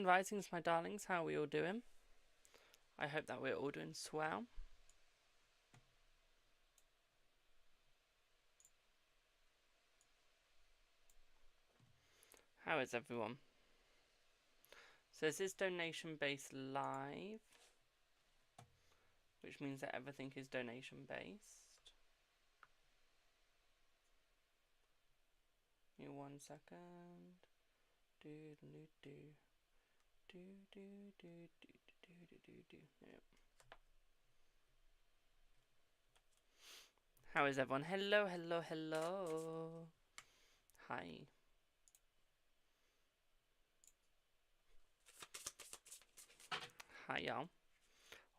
Grand Risings, my darlings. How are we all doing? I hope that we're all doing swell. How is everyone? So this is donation based live, which means that everything is donation based. Give me 1 second. Yep. How is everyone? Hello, hello, hello. Hi. Hi, y'all.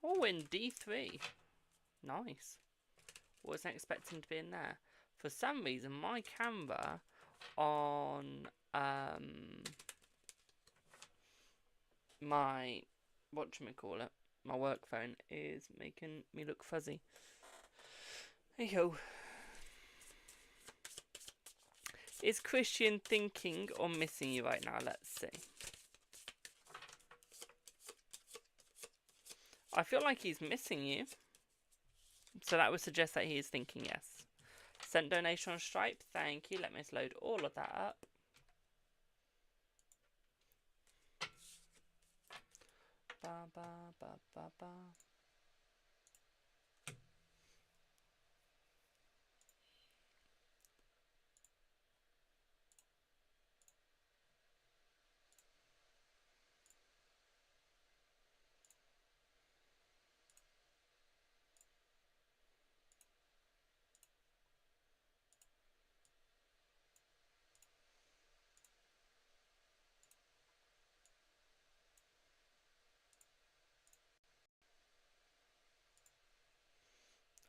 Oh, in D3. Nice. Wasn't expecting to be in there. For some reason, my camera on my whatchamacallit, my work phone is making me look fuzzy. Hey ho. Is Christian thinking or missing you right now? Let's see. I feel like he's missing you. So that would suggest that he is thinking yes. Sent donation on Stripe. Thank you. Let me just load all of that up. Ba ba ba ba ba.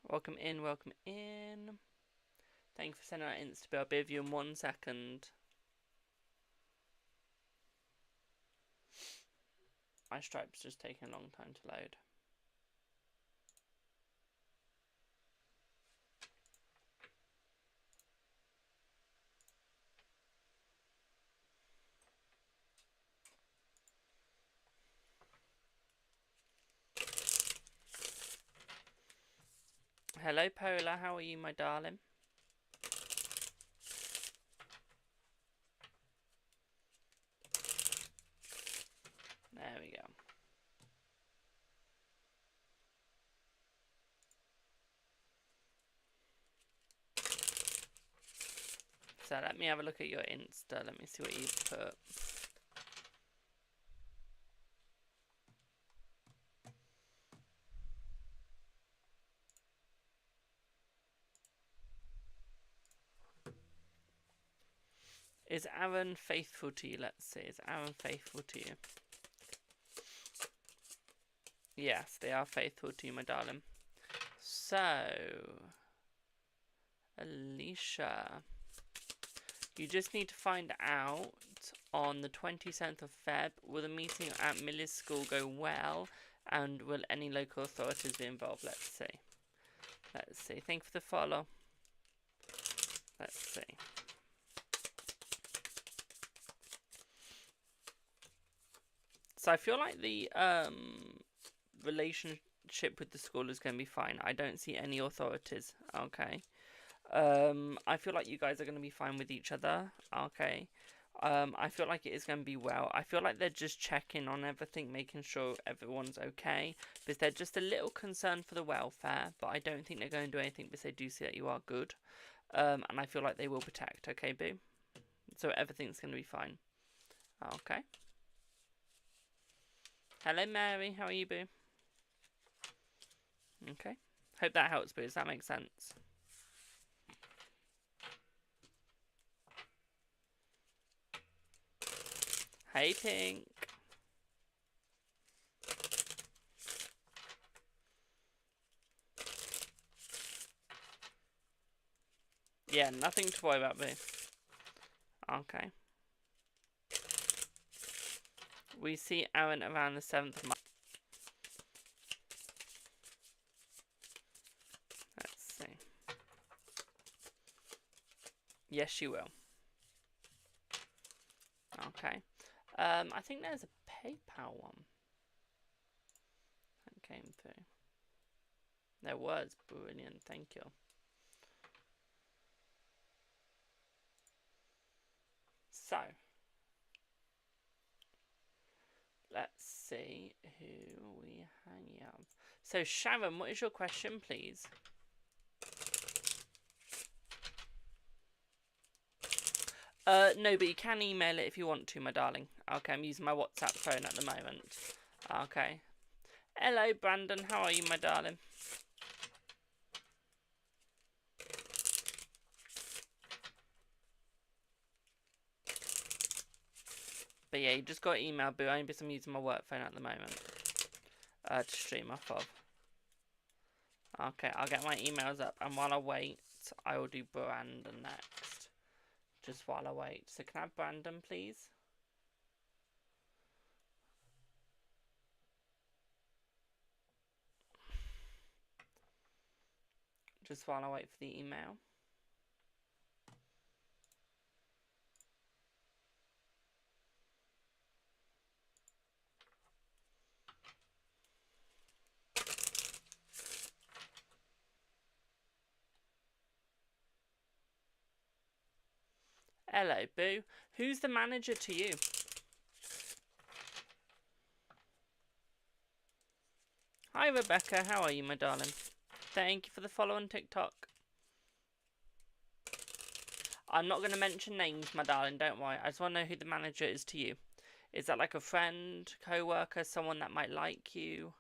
Welcome in, welcome in. Thank you for sending that Insta. I'll be with you in 1 second. My Stripe's just taking a long time to load. Hello, Polar. How are you, my darling? There we go. So let me have a look at your Insta. Let me see what you've put. Is Aaron faithful to you? Let's see. Is Aaron faithful to you? Yes, they are faithful to you, my darling. So, Alicia, you just need to find out on the 27th of Feb, will the meeting at Miller's school go well, and will any local authorities be involved? Let's see. Let's see. Thank you for the follow. Let's see. So I feel like the relationship with the school is going to be fine. I don't see any authorities. Okay. I feel like you guys are going to be fine with each other. Okay. I feel like it is going to be well. I feel like they're just checking on everything, making sure everyone's okay. Because they're just a little concerned for the welfare. But I don't think they're going to do anything because they do see that you are good. And I feel like they will protect. Okay, boo? So everything's going to be fine. Okay. Hello, Mary. How are you, boo? Okay. Hope that helps, boo. Does that make sense? Hey, Pink. Yeah, nothing to worry about, boo. Okay. We see Aaron around the 7th of March. Let's see. Yes, she will. Okay. I think there's a PayPal one that came through. There was. Brilliant, thank you. So, let's see who we have. So, Sharon, what is your question, please? No, but you can email it if you want to, my darling. Okay, I'm using my WhatsApp phone at the moment. Okay. Hello, Brandon. How are you, my darling? But yeah, you just got to email Boo, only because I'm using my work phone at the moment. To stream off of. Okay, I'll get my emails up, and while I wait, I will do Brandon next. Just while I wait. So can I have Brandon, please? Just while I wait for the email. Hello, Boo. Who's the manager to you? Hi, Rebecca. How are you, my darling? Thank you for the follow on TikTok. I'm not going to mention names, my darling. Don't worry. I just want to know who the manager is to you. Is that like a friend, co-worker, someone that might like you?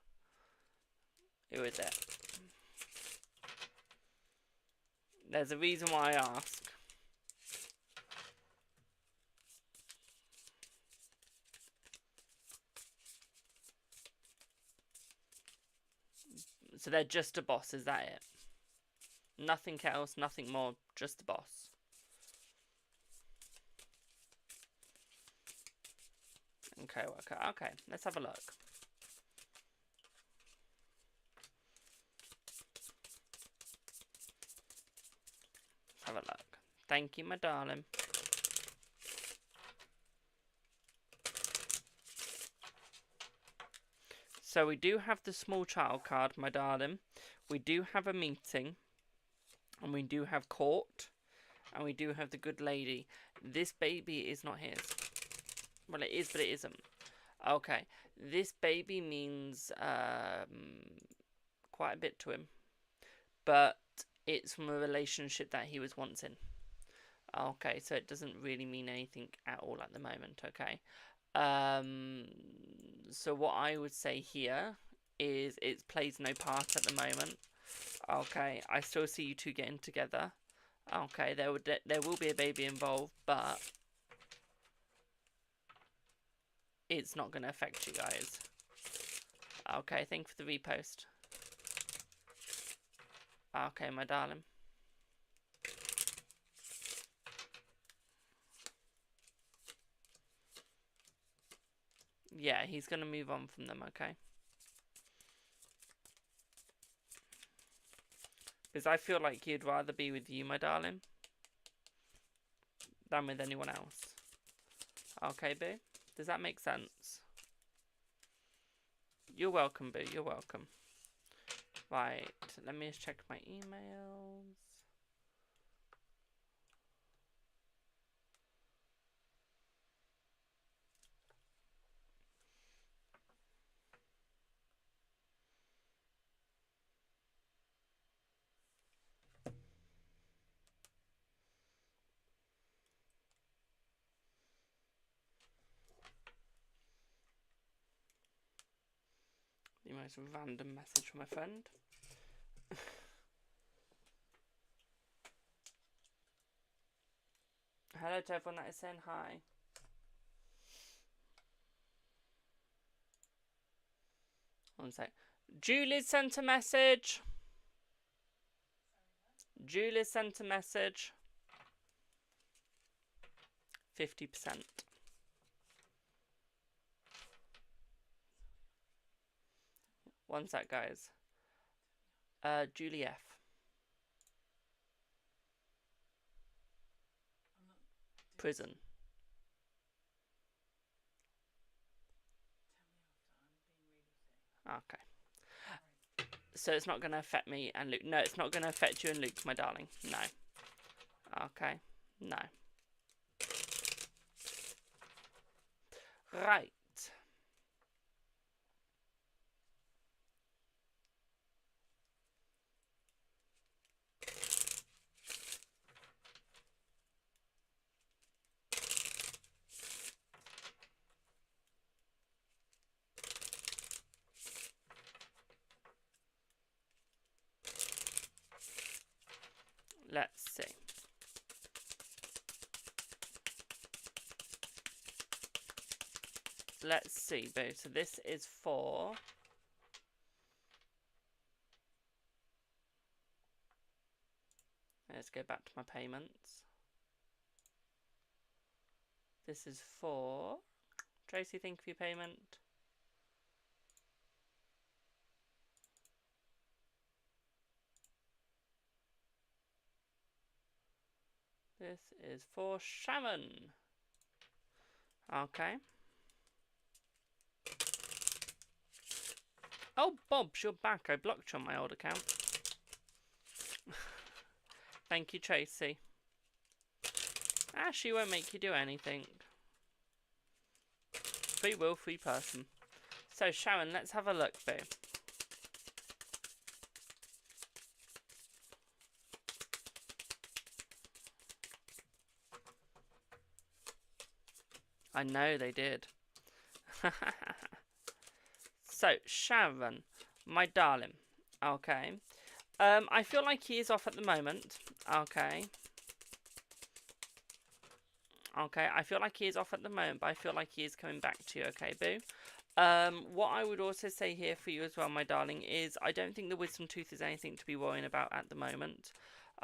Who is it? There's a reason why I ask. So they're just a boss, is that it? Nothing else, nothing more, just a boss. Okay, okay, let's have a look. Let's have a look. Thank you, my darling. So we do have the small child card, my darling. We do have a meeting. And we do have court. And we do have the good lady. This baby is not his. Well, it is, but it isn't. Okay. This baby means quite a bit to him. But it's from a relationship that he was once in. Okay, so it doesn't really mean anything at all at the moment, okay? So what I would say here is it plays no part at the moment. Okay, I still see you two getting together. Okay, there will be a baby involved, but it's not going to affect you guys. Okay, thank you for the repost. Okay, my darling. Yeah, he's going to move on from them, okay? Because I feel like he'd rather be with you, my darling, than with anyone else. Okay, Boo? Does that make sense? You're welcome, Boo. You're welcome. Right, let me just check my emails. The most random message from a friend. Hello to everyone that is saying hi. One sec. Julie sent a message. Julie sent a message. 50%. One sec, guys. Julie F. Prison. Okay. So it's not going to affect me and Luke. No, it's not going to affect you and Luke, my darling. No. Okay. No. Right. Let's see. Let's see, boo. So this is for... Let's go back to my payments. This is for... Tracy, thank you for your payment. This is for Sharon. Okay. Oh, Bob's, you're back. I blocked you on my old account. Thank you, Tracy. She won't make you do anything. Free will, free person. So, Sharon, let's have a look, boo. I know they did. So, Sharon, my darling. Okay. I feel like he is off at the moment. Okay. Okay, I feel like he is off at the moment, but I feel like he is coming back to you, okay, boo? What I would also say here for you as well, my darling, is I don't think the wisdom tooth is anything to be worrying about at the moment.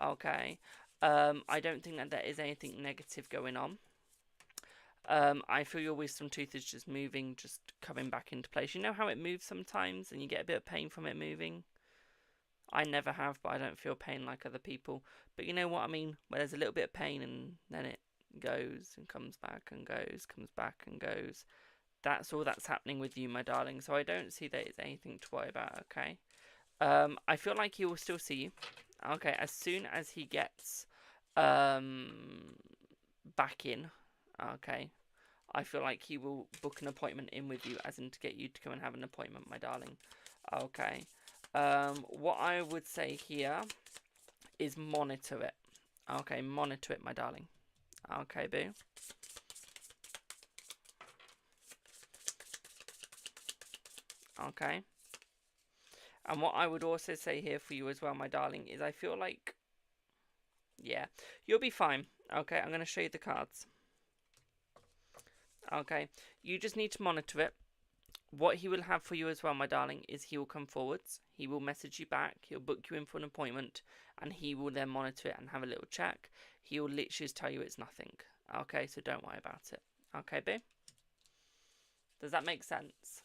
Okay. I don't think that there is anything negative going on. I feel your wisdom tooth is just moving, just coming back into place. You know how it moves sometimes and you get a bit of pain from it moving? I never have, but I don't feel pain like other people. But you know what I mean? Where there's a little bit of pain and then it goes and comes back and goes, comes back and goes. That's all that's happening with you, my darling. So I don't see that it's anything to worry about, okay? I feel like he will still see you. Okay, as soon as he gets back in, okay, I feel like he will book an appointment in with you, as in to get you to come and have an appointment, my darling. Okay. What I would say here is monitor it. Okay, monitor it, my darling. Okay, boo. Okay. And what I would also say here for you as well, my darling, is I feel like, yeah, you'll be fine. Okay, I'm going to show you the cards. Okay, you just need to monitor it. What he will have for you as well, my darling, is he will come forwards. He will message you back. He'll book you in for an appointment. And he will then monitor it and have a little check. He will literally just tell you it's nothing. Okay, so don't worry about it. Okay, boo? Does that make sense?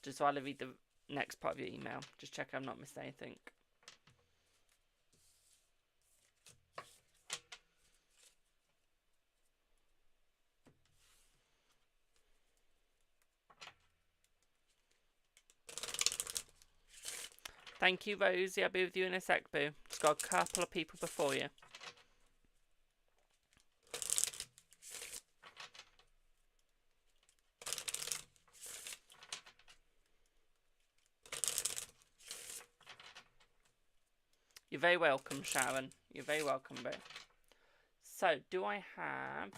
Just while I read the next part of your email. Just check I've not missed anything. Thank you, Rosie. I'll be with you in a sec, boo. Just got a couple of people before you. You're very welcome, Sharon. You're very welcome, boo. So, do I have...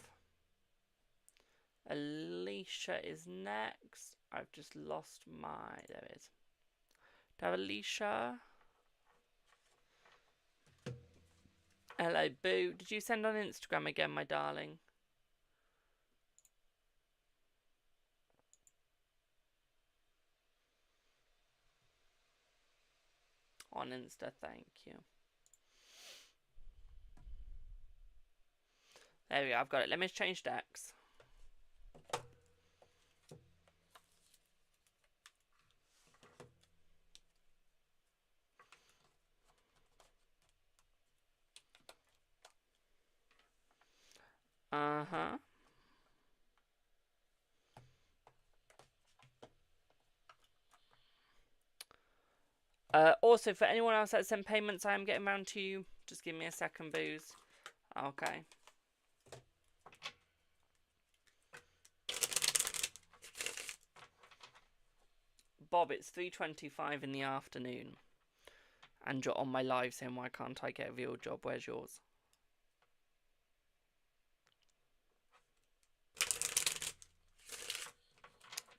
Alicia is next. I've just lost my... There it is. Do I have Alicia? Hello, boo. Did you send on Instagram again, my darling? On Insta, thank you. There we go, I've got it. Let me change decks. Uh-huh. Also, for anyone else that sent payments, I am getting round to you. Just give me a second, booze. Okay. Bob, it's 3:25 in the afternoon. And you're on my live saying, why can't I get a real job? Where's yours?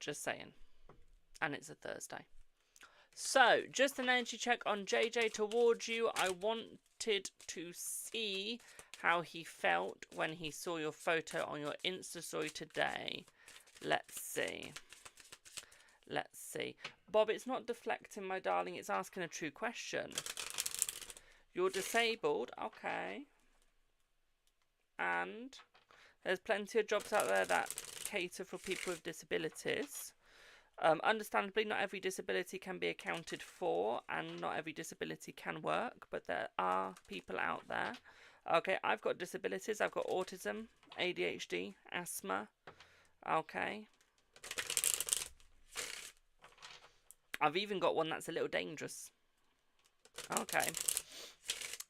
Just saying. And it's a Thursday. So, just an energy check on JJ towards you. I wanted to see how he felt when he saw your photo on your Insta story today. Let's see. Let's see. Bob, it's not deflecting, my darling. It's asking a true question. You're disabled. Okay. And there's plenty of jobs out there that cater for people with disabilities. Understandably, not every disability can be accounted for, and not every disability can work, but there are people out there. Okay, I've got disabilities. I've got autism, ADHD, asthma. Okay. I've even got one that's a little dangerous. Okay.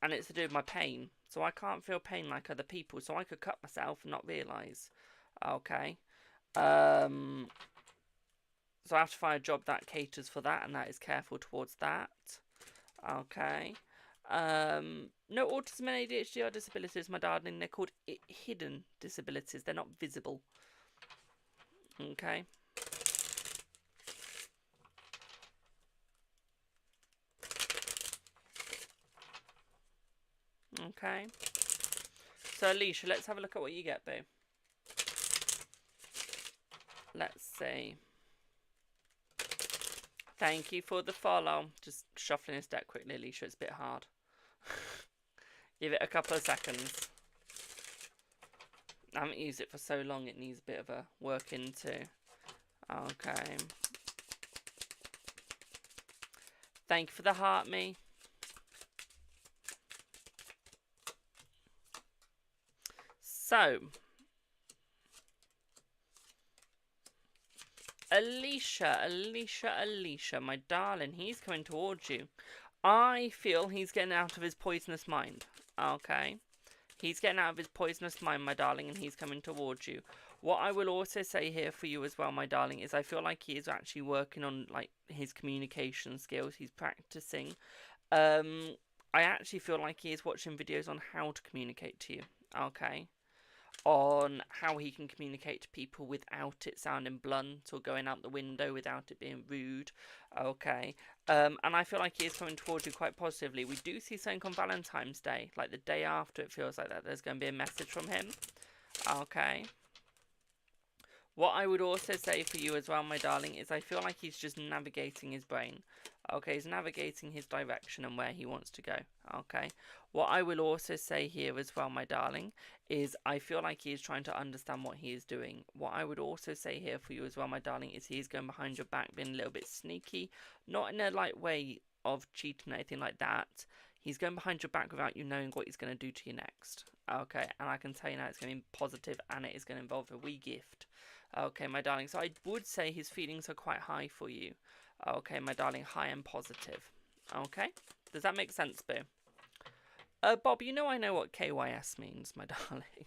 And it's to do with my pain. So I can't feel pain like other people, so I could cut myself and not realise. Okay. So I have to find a job that caters for that and that is careful towards that. Okay. No, autism and ADHD are disabilities, my darling. They're called hidden disabilities. They're not visible. Okay. Okay. So, Alicia, let's have a look at what you get, boo. Let's see. Thank you for the follow. Just shuffling his deck quickly, Alicia. It's a bit hard. Give it a couple of seconds. I haven't used it for so long, it needs a bit of a work into. Okay. Thank you for the heart, me. So, Alicia, my darling, he's coming towards you. I feel he's getting out of his poisonous mind. Okay. He's getting out of his poisonous mind, my darling, and he's coming towards you. What I will also say here for you as well, my darling, is I feel like he is actually working on like his communication skills. He's practicing. I actually feel like he is watching videos on how to communicate to you. Okay. On how he can communicate to people without it sounding blunt or going out the window without it being rude. Okay. And I feel like he is coming towards you quite positively. We do see something on Valentine's Day, like the day after. It feels like that there's going to be a message from him. Okay. What I would also say for you as well, my darling, is I feel like he's just navigating his brain. Okay, he's navigating his direction and where he wants to go. Okay. What I will also say here as well, my darling, is I feel like he is trying to understand what he is doing. What I would also say here for you as well, my darling, is he's going behind your back, being a little bit sneaky. Not in a like way of cheating or anything like that. He's going behind your back without you knowing what he's going to do to you next. Okay, and I can tell you now it's going to be positive and it is going to involve a wee gift. Okay, my darling, so I would say his feelings are quite high for you. Okay, my darling, high and positive. Okay, does that make sense, boo? Bob, you know I know what KYS means, my darling.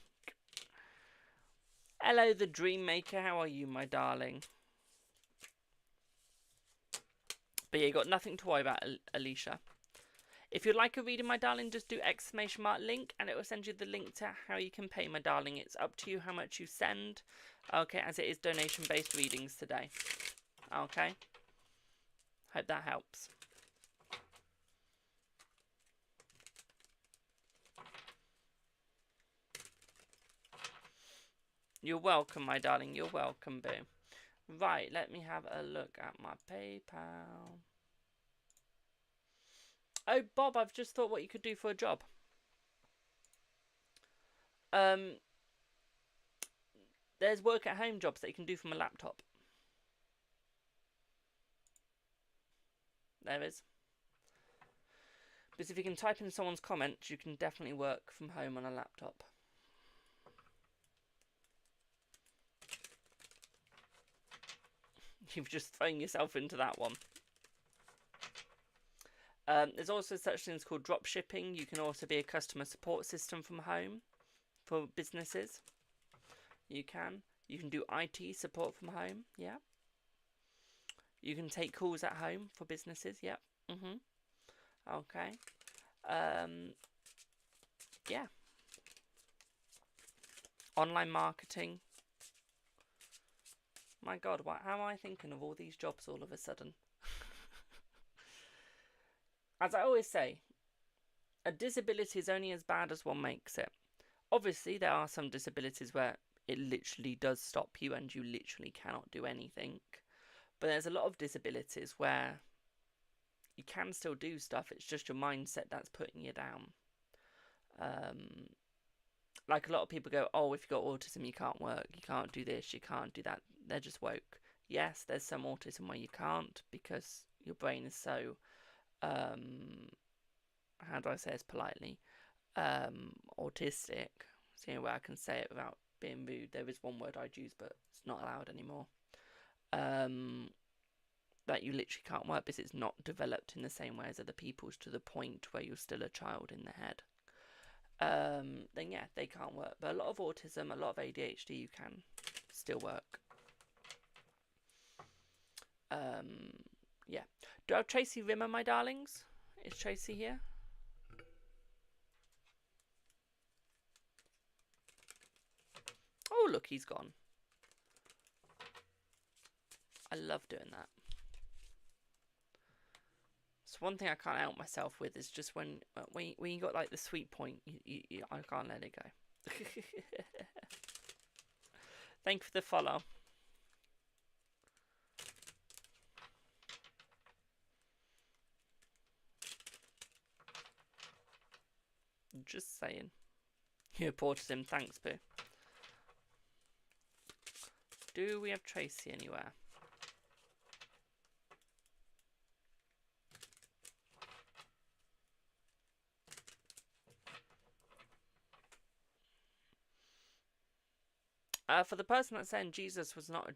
Hello, the Dream Maker, how are you, my darling? But yeah, you got nothing to worry about, Alicia. If you'd like a reading, my darling, just do !link and it will send you the link to how you can pay, my darling. It's up to you how much you send. Okay, as it is donation-based readings today. Okay. Hope that helps. You're welcome, my darling. You're welcome, boo. Right, let me have a look at my PayPal. Oh, Bob, I've just thought what you could do for a job. There's work-at-home jobs that you can do from a laptop. There is. Because if you can type in someone's comments, you can definitely work from home on a laptop. You've just thrown yourself into that one. There's also such things called drop shipping. You can also be a customer support system from home for businesses. You can do IT support from home. Yeah. You can take calls at home for businesses. Yep. Okay. Yeah. Online marketing. My God, how am I thinking of all these jobs all of a sudden? As I always say, a disability is only as bad as one makes it. Obviously, there are some disabilities where it literally does stop you and you literally cannot do anything. But there's a lot of disabilities where you can still do stuff. It's just your mindset that's putting you down. Like a lot of people go, oh, if you've got autism, you can't work, you can't do this, you can't do that. They're just woke. Yes, there's some autism where you can't because your brain is so, how do I say this politely, autistic. It's the only way I can say it without being rude. There is one word I'd use, but it's not allowed anymore. That you literally can't work because it's not developed in the same way as other people's to the point where you're still a child in the head. Then yeah, they can't work. But a lot of autism, a lot of ADHD, you can still work. Yeah. Do I have Tracy Rimmer, my darlings? Is Tracy here? Oh, look, he's gone. I love doing that. So one thing I can't help myself with is just when you got like the sweet point, I can't let it go. Thank you for the follow. Just saying. You reported him. Thanks, Boo. Do we have Tracy anywhere? For the person that's saying Jesus was not a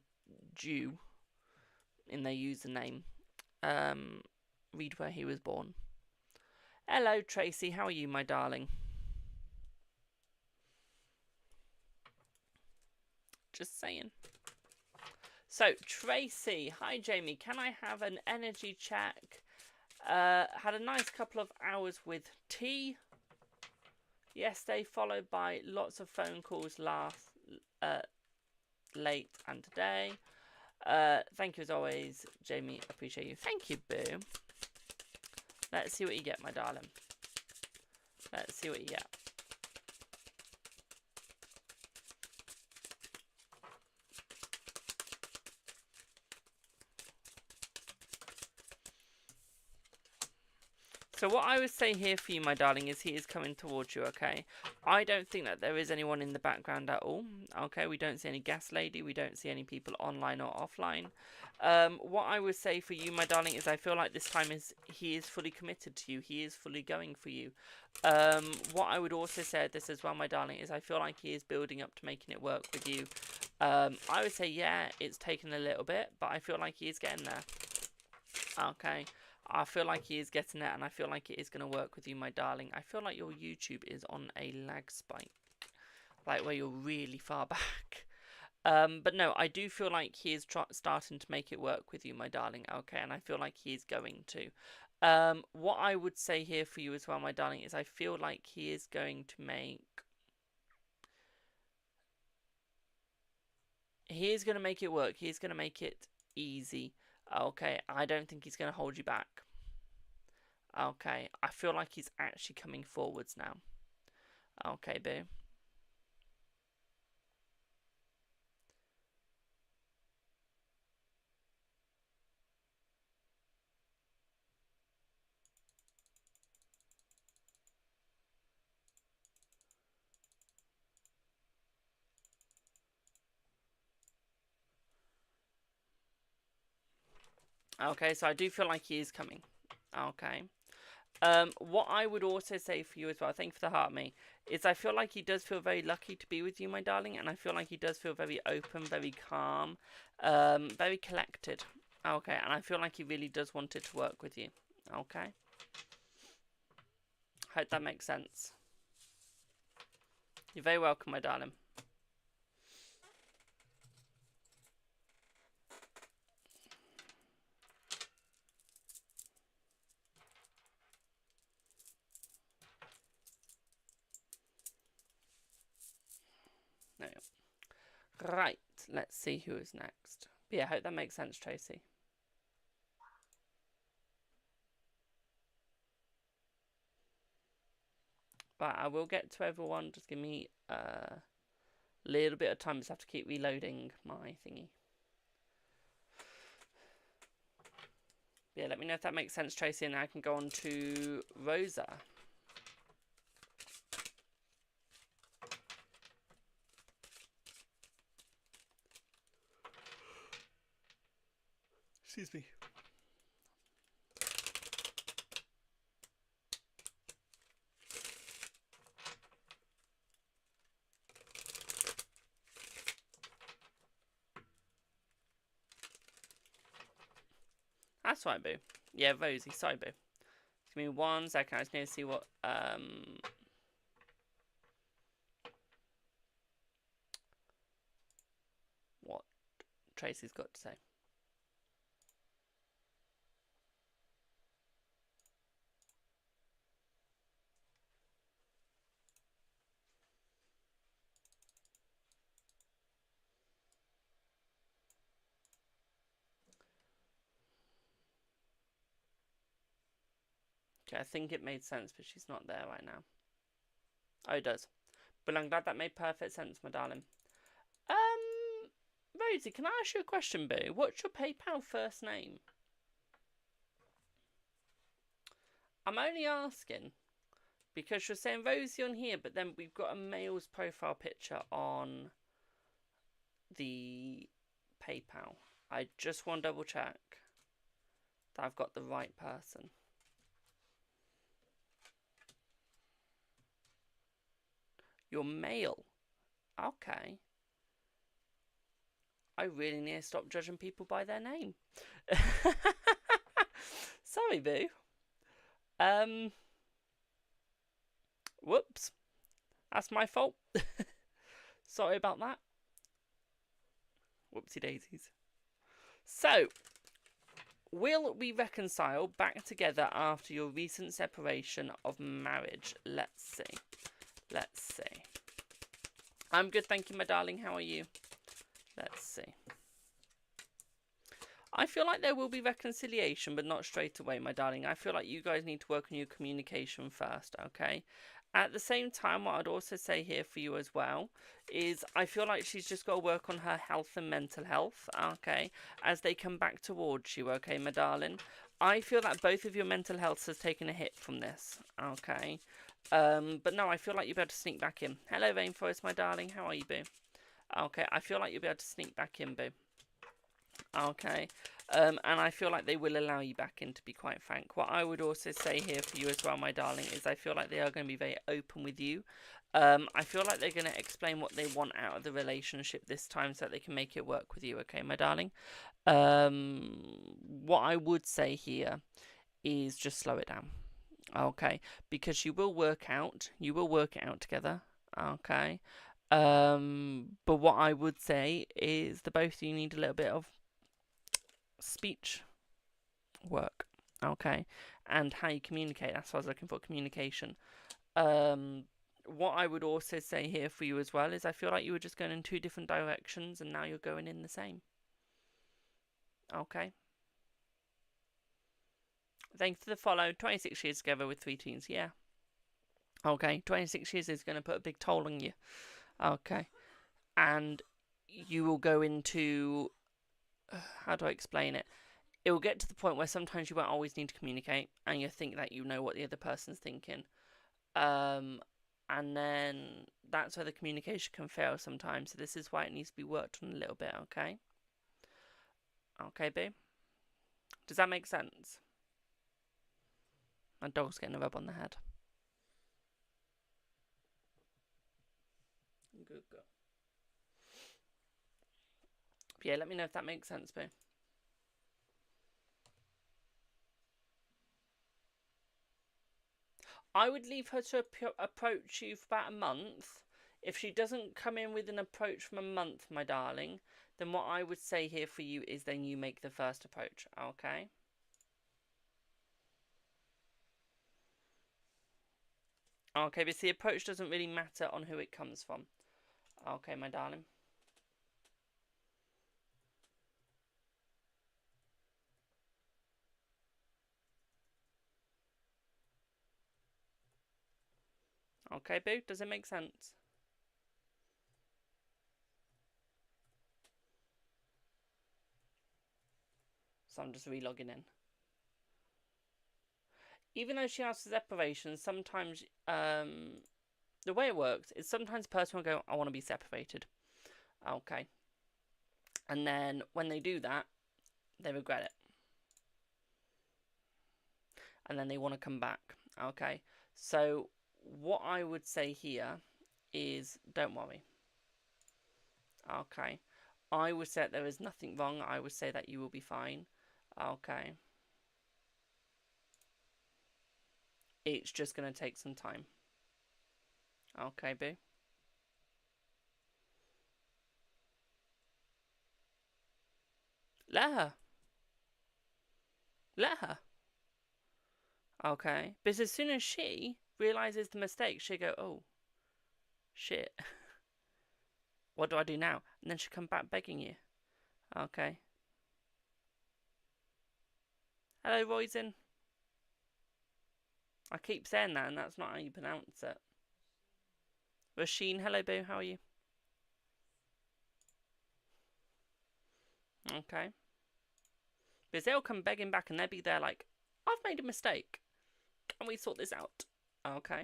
Jew in their username, read where he was born. Hello, Tracy. How are you, my darling? Just saying. So, Tracy. Hi, Jamie. Can I have an energy check? Had a nice couple of hours with tea yesterday, followed by lots of phone calls late and today. Thank you as always, Jamie. Appreciate you. Thank you, Boo. Let's see what you get, my darling. Let's see what you get. So what I would say here for you, my darling, is he is coming towards you, okay? I don't think that there is anyone in the background at all, okay? We don't see any gas lady. We don't see any people online or offline. What I would say for you, my darling, is I feel like this time he is fully committed to you. He is fully going for you. What I would also say at this as well, my darling, is I feel like he is building up to making it work with you. I would say, yeah, it's taken a little bit, but I feel like he is getting there, okay? I feel like he is getting it, and I feel like it is going to work with you, my darling. I feel like your YouTube is on a lag spike, like where you're really far back. But no, I do feel like he is starting to make it work with you, my darling, okay? And I feel like he is going to. What I would say here for you as well, my darling, is I feel like he is going to make... He is going to make it work. He is going to make it easy. Okay, I don't think he's going to hold you back. Okay, I feel like he's actually coming forwards now. Okay, Boo. Okay, so I do feel like he is coming. Okay. What I would also say for you as well, thank you for the heart, me, is I feel like he does feel very lucky to be with you, my darling, and I feel like he does feel very open, very calm, very collected. Okay, and I feel like he really does want it to work with you. Okay. Hope that makes sense. You're very welcome, my darling. No. Right, let's see who is next. But yeah, I hope that makes sense, Tracy. But I will get to everyone. Just give me a little bit of time. Just have to keep reloading my thingy. Yeah, let me know if that makes sense, Tracy, and I can go on to Rosa. Excuse me. That's right, boo. Yeah, Rosie, sorry, boo. Give me 1 second. I just need to see what Tracy's got to say. Okay, I think it made sense, but she's not there right now. Oh, it does. But I'm glad that made perfect sense, my darling. Rosie, can I ask you a question, boo? What's your PayPal first name? I'm only asking because you're saying Rosie on here, but then we've got a male's profile picture on the PayPal. I just want to double check that I've got the right person. You're male. Okay. I really need to stop judging people by their name. Sorry, boo. Whoops. That's my fault. Sorry about that. Whoopsie daisies. So, will we reconcile back together after your recent separation of marriage? Let's see. Let's see. I'm good, thank you, my darling. How are you? Let's see. I feel like there will be reconciliation, but not straight away, my darling. I feel like you guys need to work on your communication first, okay? At the same time, what I'd also say here for you as well is I feel like she's just got to work on her health and mental health, okay, as they come back towards you, okay, my darling? I feel that both of your mental health has taken a hit from this, okay? But no, I feel like you'll be able to sneak back in. Hello, Rainforest, my darling. How are you, boo? Okay, I feel like you'll be able to sneak back in, boo. Okay, and I feel like they will allow you back in, to be quite frank. What I would also say here for you as well, my darling, is I feel like they are going to be very open with you. I feel like they're going to explain what they want out of the relationship this time so that they can make it work with you, okay, my darling? What I would say here is just slow it down, okay? Because you will work it out together, okay? But what I would say is the both of you need a little bit of speech work, okay, and how you communicate. That's what I was looking for, communication. What I would also say here for you as well is I feel like you were just going in 2 different directions and now you're going in the same. Okay. Thanks for the follow. 26 years together with 3 teens, yeah. Okay, 26 years is going to put a big toll on you. Okay. And you will go into, how do I explain it? It will get to the point where sometimes you won't always need to communicate and you think that you know what the other person's thinking. And then that's where the communication can fail sometimes. So this is why it needs to be worked on a little bit, okay? Okay, boo? Does that make sense? My dog's getting a rub on the head. Good girl. Yeah, let me know if that makes sense, boo. I would leave her to approach you for about a month. If she doesn't come in with an approach from a month, my darling, then what I would say here for you is then you make the first approach, okay? Okay, but the approach doesn't really matter on who it comes from. Okay, my darling. Okay, boo, does it make sense? So I'm just re-logging in. Even though she asks for separation, sometimes the way it works is sometimes the person will go, I want to be separated. Okay. And then when they do that, they regret it. And then they want to come back. Okay. So what I would say here is don't worry. Okay. I would say that there is nothing wrong. I would say that you will be fine. Okay. It's just going to take some time. Okay, boo. Let her. Let her. Okay. Because as soon as she realises the mistake, she'll go, oh, shit. What do I do now? And then she'll come back begging you. Okay. Hello, Roisin. I keep saying that, and that's not how you pronounce it. Rasheen, hello, boo. How are you? Okay. Because they'll come begging back, and they'll be there like, I've made a mistake. Can we sort this out? Okay.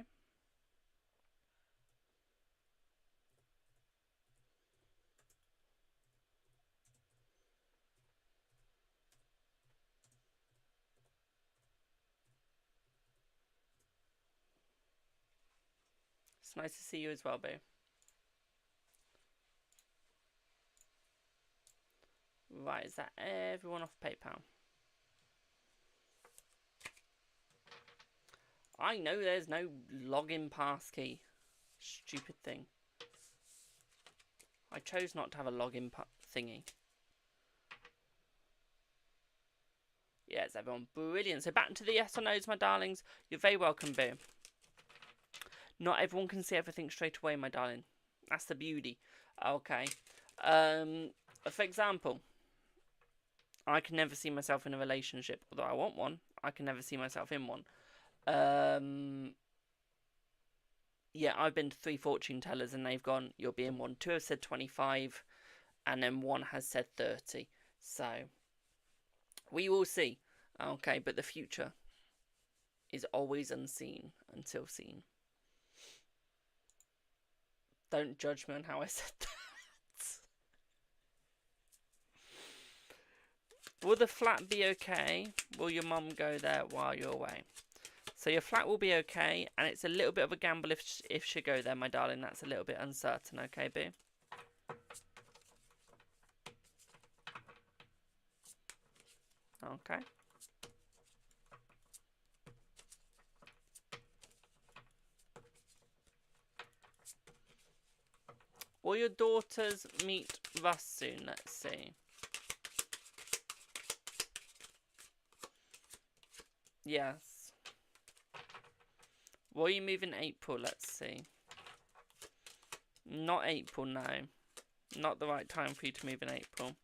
It's nice to see you as well, boo. Right, is that everyone off PayPal? I know there's no login passkey. Stupid thing. I chose not to have a login thingy. Yes, everyone. Brilliant. So back to the yes or no's, my darlings. You're very welcome, boo. Not everyone can see everything straight away, my darling. That's the beauty. Okay. For example, I can never see myself in a relationship. Although I want one, I can never see myself in one. Yeah, I've been to 3 fortune tellers and they've gone, you'll be in one. 2 have said 25 and then 1 has said 30. So, we will see. Okay, but the future is always unseen until seen. Don't judge me on how I said that. Will the flat be okay? Will your mum go there while you're away? So your flat will be okay, and it's a little bit of a gamble if she go there, my darling. That's a little bit uncertain, okay, boo? Okay. Will your daughters meet Russ soon? Let's see. Yes. Will you move in April? Let's see. Not April, no. Not the right time for you to move in April.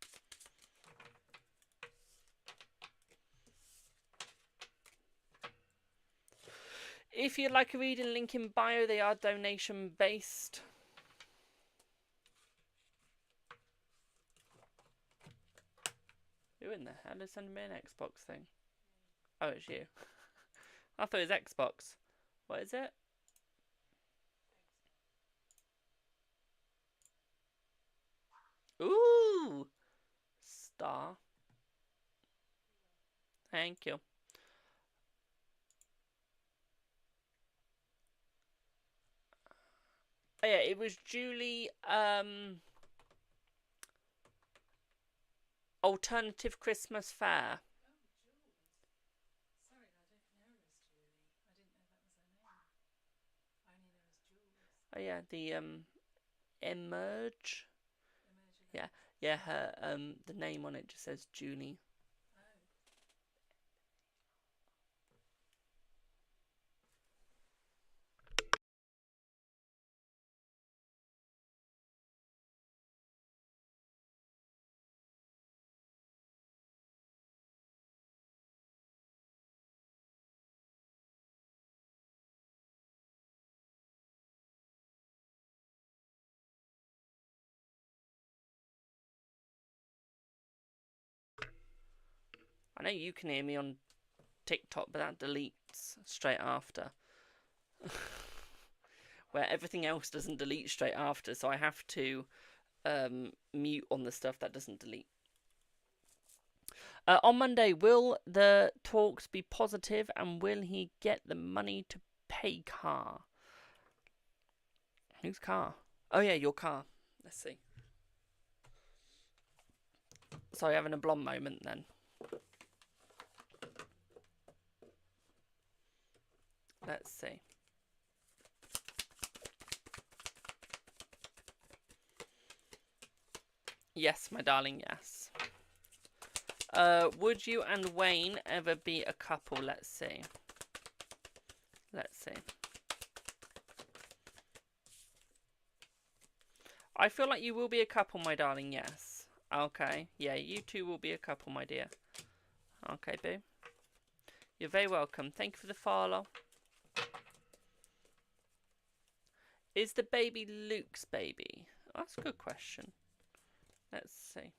If you'd like a reading, link in bio. They are donation based. Who in the hell is sending me an Xbox thing? Oh, it's you. I thought it was Xbox. What is it? Ooh! Star. Thank you. Oh, yeah, it was Julie, Alternative Christmas Fair. Oh yeah, the Emerge. Yeah, yeah. Her the name on it just says Julie. I know you can hear me on TikTok, but that deletes straight after. Where everything else doesn't delete straight after, so I have to mute on the stuff that doesn't delete. On Monday, will the talks be positive and will he get the money to pay car? Whose car? Oh yeah, your car. Let's see. Sorry, having a blonde moment then. Let's see. Yes, my darling, yes. Would you and Wayne ever be a couple? Let's see. Let's see. I feel like you will be a couple, my darling, yes. Okay, yeah, you two will be a couple, my dear. Okay, boo. You're very welcome. Thank you for the follow. Is the baby Luke's baby? Oh, that's a good question. Let's see.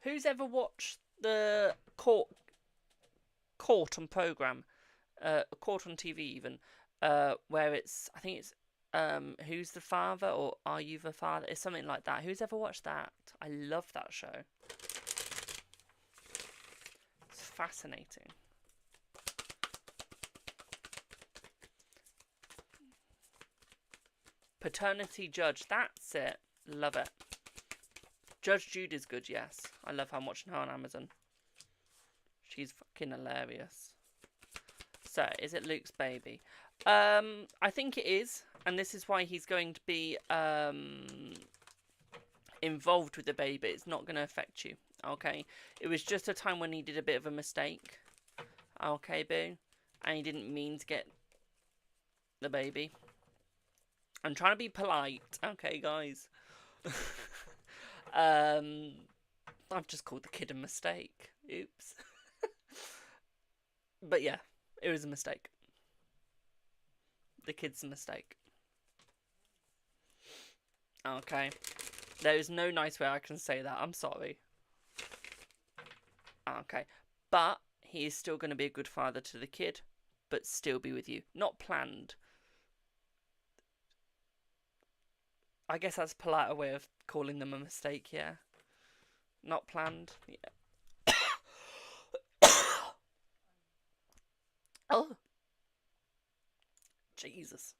Who's ever watched the court on programme? Court on TV even. Where it's, I think it's, Who's the Father or Are You the Father? It's something like that. Who's ever watched that? I love that show. It's fascinating. Paternity Judge, that's it. Love it. Judge Judy's good, yes. I love how I'm watching her on Amazon. She's fucking hilarious. So, is it Luke's baby? I think it is. And this is why he's going to be involved with the baby. It's not going to affect you. Okay? It was just a time when he did a bit of a mistake. Okay, boo? And he didn't mean to get the baby. I'm trying to be polite. Okay, guys. I've just called the kid a mistake. Oops. But yeah, it was a mistake. The kid's a mistake. Okay. There is no nice way I can say that. I'm sorry. Okay. But he is still going to be a good father to the kid, but still be with you. Not planned. I guess that's a politer way of calling them a mistake, yeah. Not planned, yeah. Oh. Jesus.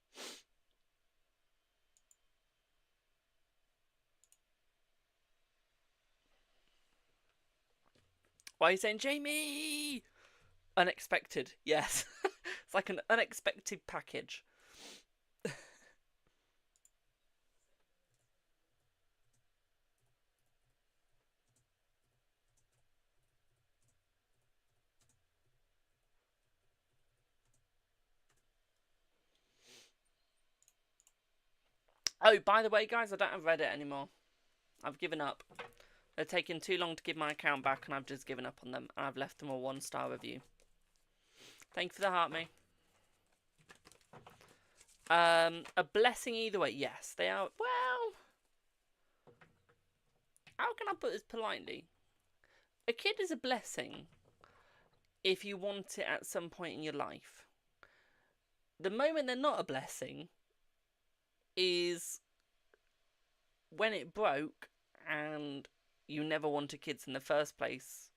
Why are you saying Jamie? Unexpected, yes. It's like an unexpected package. Oh, by the way, guys, I don't have Reddit anymore. I've given up. They're taking too long to give my account back, and I've just given up on them. And I've left them a 1-star review. Thank you for the heart, me. A blessing either way. Yes, they are. Well, how can I put this politely? A kid is a blessing if you want it at some point in your life. The moment they're not a blessing is when it broke and you never wanted kids in the first place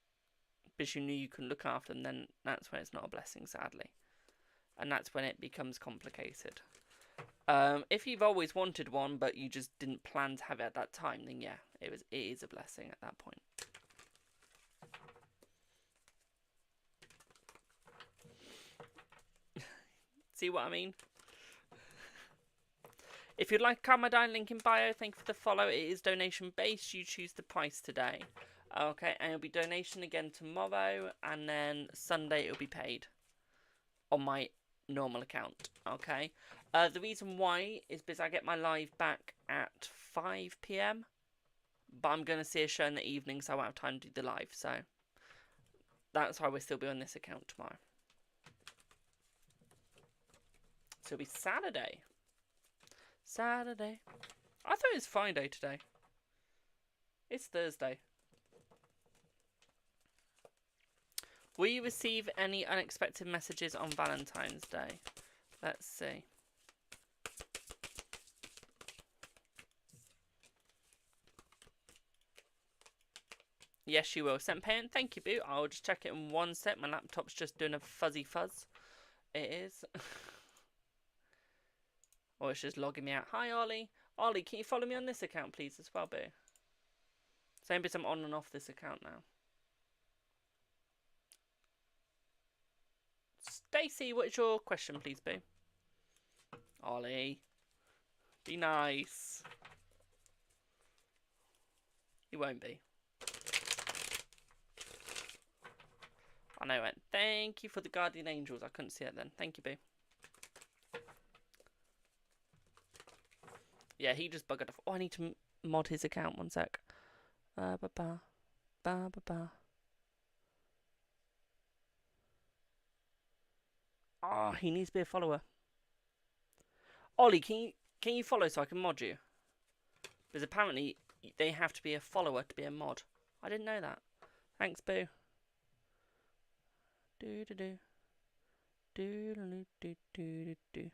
because you knew you couldn't look after them. Then that's when it's not a blessing, sadly. And that's when it becomes complicated. If you've always wanted one but you just didn't plan to have it at that time, then yeah, it is a blessing at that point. See what I mean? If you'd like a card, my dial link in bio. Thank you for the follow. It is donation based. You choose the price today. Okay, and it'll be donation again tomorrow, and then Sunday it'll be paid on my normal account. Okay. The reason why is because I get my live back at 5 PM, but I'm going to see a show in the evening, so I won't have time to do the live. So that's why we'll still be on this account tomorrow. So it'll be Saturday. Saturday. I thought it was Friday today. It's Thursday. Will you receive any unexpected messages on Valentine's Day? Let's see. Yes, you will. Sent payment. Thank you, Boo. I'll just check it in one sec. My laptop's just doing a fuzzy fuzz. It is. Or it's just logging me out. Hi, Ollie. Ollie, can you follow me on this account, please, as well, Boo? Same bit I'm on and off this account now. Stacey, what is your question, please, Boo? Ollie. Be nice. You won't be. I know it. Thank you for the guardian angels. I couldn't see it then. Thank you, Boo. Yeah, he just buggered off. Oh, I need to mod his account. One sec. Ba-ba. Ba-ba-ba. Oh, he needs to be a follower. Ollie, can you follow so I can mod you? Because apparently they have to be a follower to be a mod. I didn't know that. Thanks, Boo. Do do do. Do do do do do do.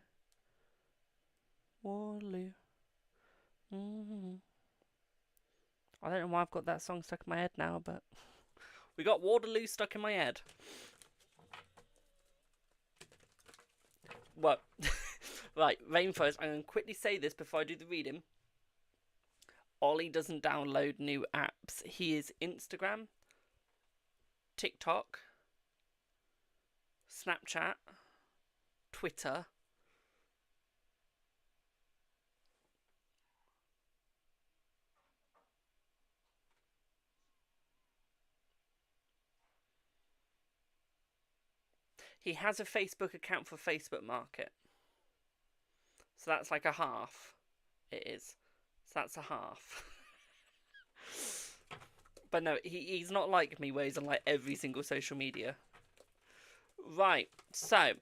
Waterloo. I don't know why I've got that song stuck in my head now, but we got Waterloo stuck in my head. Well, right, Rainforest, I'm going to quickly say this before I do the reading. Ollie doesn't download new apps. He is Instagram, TikTok, Snapchat, Twitter. He has a Facebook account for Facebook Market. So that's like a half. It is. So that's a half. But no, he's not like me where he's on like every single social media. Right, so.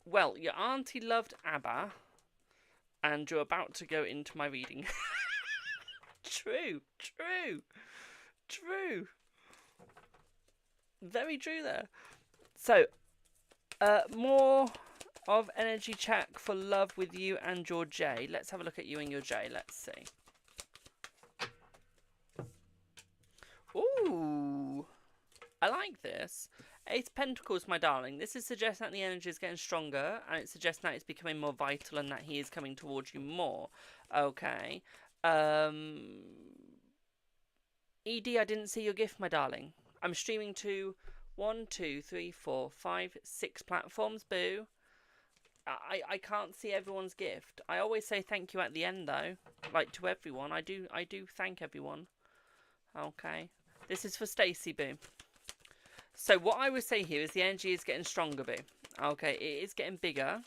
Well, your auntie loved ABBA. And you're about to go into my reading. True. Very true there. So, more of energy check for love with you and your J. Let's have a look at you and your J. Let's see. Ooh. I like this. Ace of Pentacles, my darling. This is suggesting that the energy is getting stronger, and it's suggesting that it's becoming more vital and that he is coming towards you more. Okay. ED, I didn't see your gift, my darling. I'm streaming to 1, 2, 3, 4, 5, 6 platforms, Boo. I can't see everyone's gift. I always say thank you at the end, though. Like, to everyone. I do thank everyone. Okay. This is for Stacey, Boo. So what I would say here is the energy is getting stronger, Boo. Okay, it is getting bigger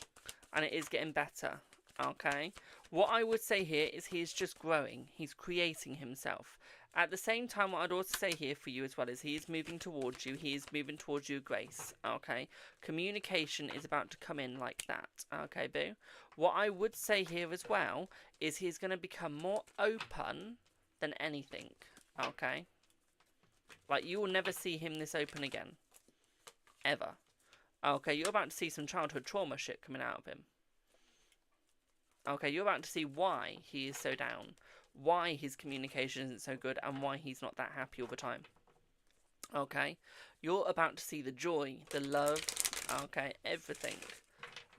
and it is getting better. Okay, what I would say here is he is just growing. He's creating himself. At the same time, what I'd also say here for you as well is he is moving towards you. He is moving towards you, Grace. Okay, communication is about to come in like that. Okay, Boo. What I would say here as well is he's going to become more open than anything. Okay. Like, you will never see him this open again. Ever. Okay, you're about to see some childhood trauma shit coming out of him. Okay, you're about to see why he is so down. Why his communication isn't so good. And why he's not that happy all the time. Okay. You're about to see the joy, the love. Okay, everything.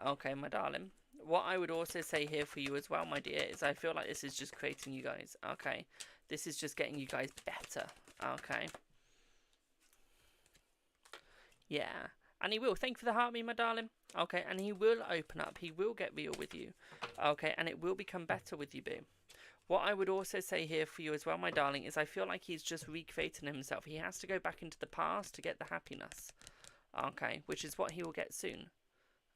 Okay, my darling. What I would also say here for you as well, my dear, is I feel like this is just creating you guys. Okay. This is just getting you guys better. Okay. Yeah. And he will. Thank you for the heart, me, my darling. Okay, and he will open up. He will get real with you. Okay, and it will become better with you, boo. What I would also say here for you as well, my darling, is I feel like he's just recreating himself. He has to go back into the past to get the happiness. Okay, which is what he will get soon.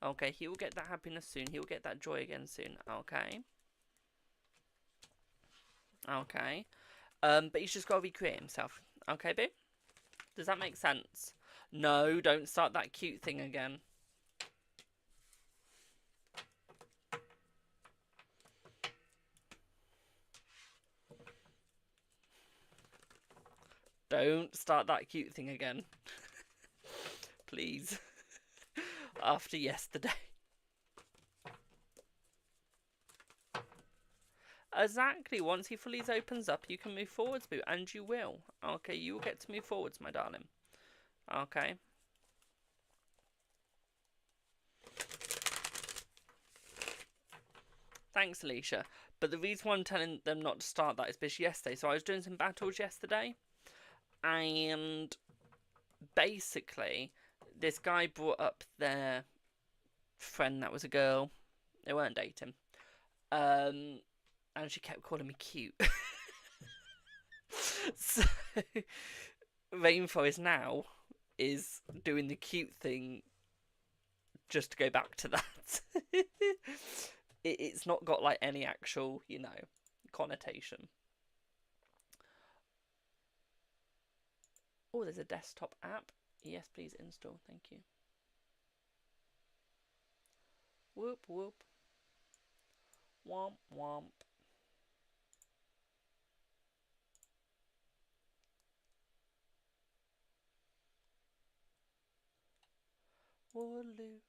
Okay, he will get that happiness soon. He will get that joy again soon. Okay. Okay. But he's just got to recreate himself. Okay, boo? Does that make sense? No, don't start that cute thing again. Don't start that cute thing again. Please. After yesterday. Exactly. Once he fully opens up, you can move forwards, boo. And you will. Okay, you will get to move forwards, my darling. Okay. Thanks, Alicia. But the reason why I'm telling them not to start that is because yesterday, so I was doing some battles yesterday, and basically, this guy brought up their friend that was a girl. They weren't dating. And she kept calling me cute. So, Rainforest now is doing the cute thing just to go back to that. It's not got like any actual, you know, connotation. Oh, there's a desktop app. Yes, please install. Thank you. Whoop, whoop. Womp, womp. Waterloo.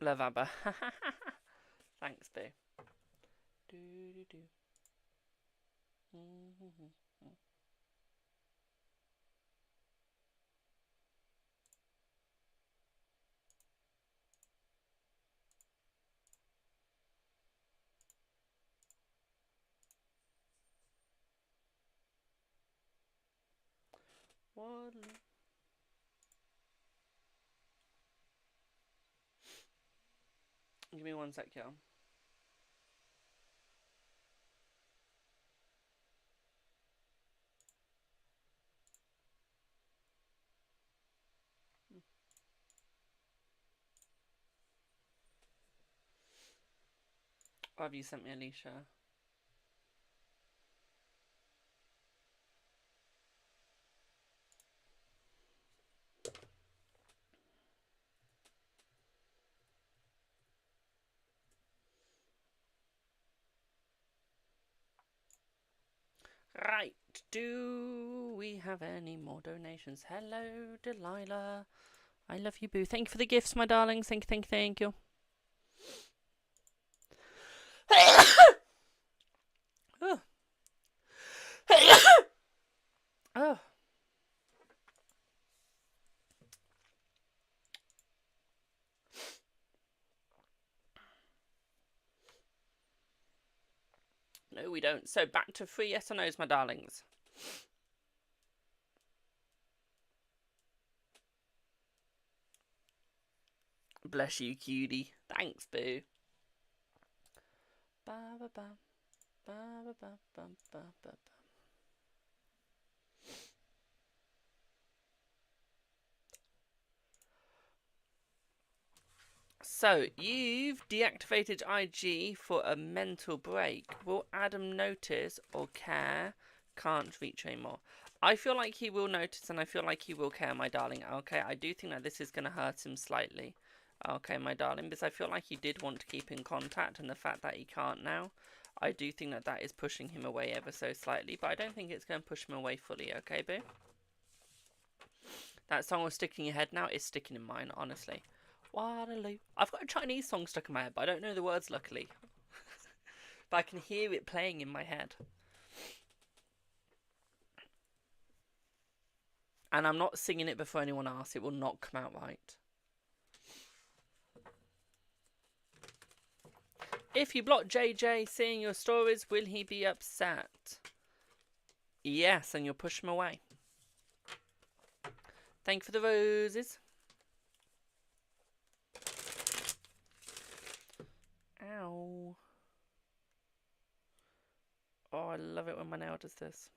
Love ABBA. Thanks, boo. Do do do. Waterloo. Give me 1 sec, y'all. What have you sent me, Alicia? Right, do we have any more donations? Hello, Delilah. I love you, boo. Thank you for the gifts, my darlings. Thank you, thank you, thank you. Oh. Oh. No, we don't. So back to 3 yes or no's, my darlings. Bless you, cutie. Thanks, boo. Ba ba ba ba ba ba ba ba ba. So, you've deactivated IG for a mental break. Will Adam notice or care? Can't reach anymore. I feel like he will notice and I feel like he will care, my darling. Okay, I do think that this is going to hurt him slightly. Okay, my darling, because I feel like he did want to keep in contact and the fact that he can't now, I do think that that is pushing him away ever so slightly. But I don't think it's going to push him away fully, okay, boo? That song was sticking in your head now. It's sticking in mine, honestly. Waterloo. I've got a Chinese song stuck in my head, but I don't know the words, luckily. But I can hear it playing in my head. And I'm not singing it before anyone else. It will not come out right. If you block JJ seeing your stories, will he be upset? Yes, and you'll push him away. Thank you for the roses. Ow. Oh, I love it when my nail does this.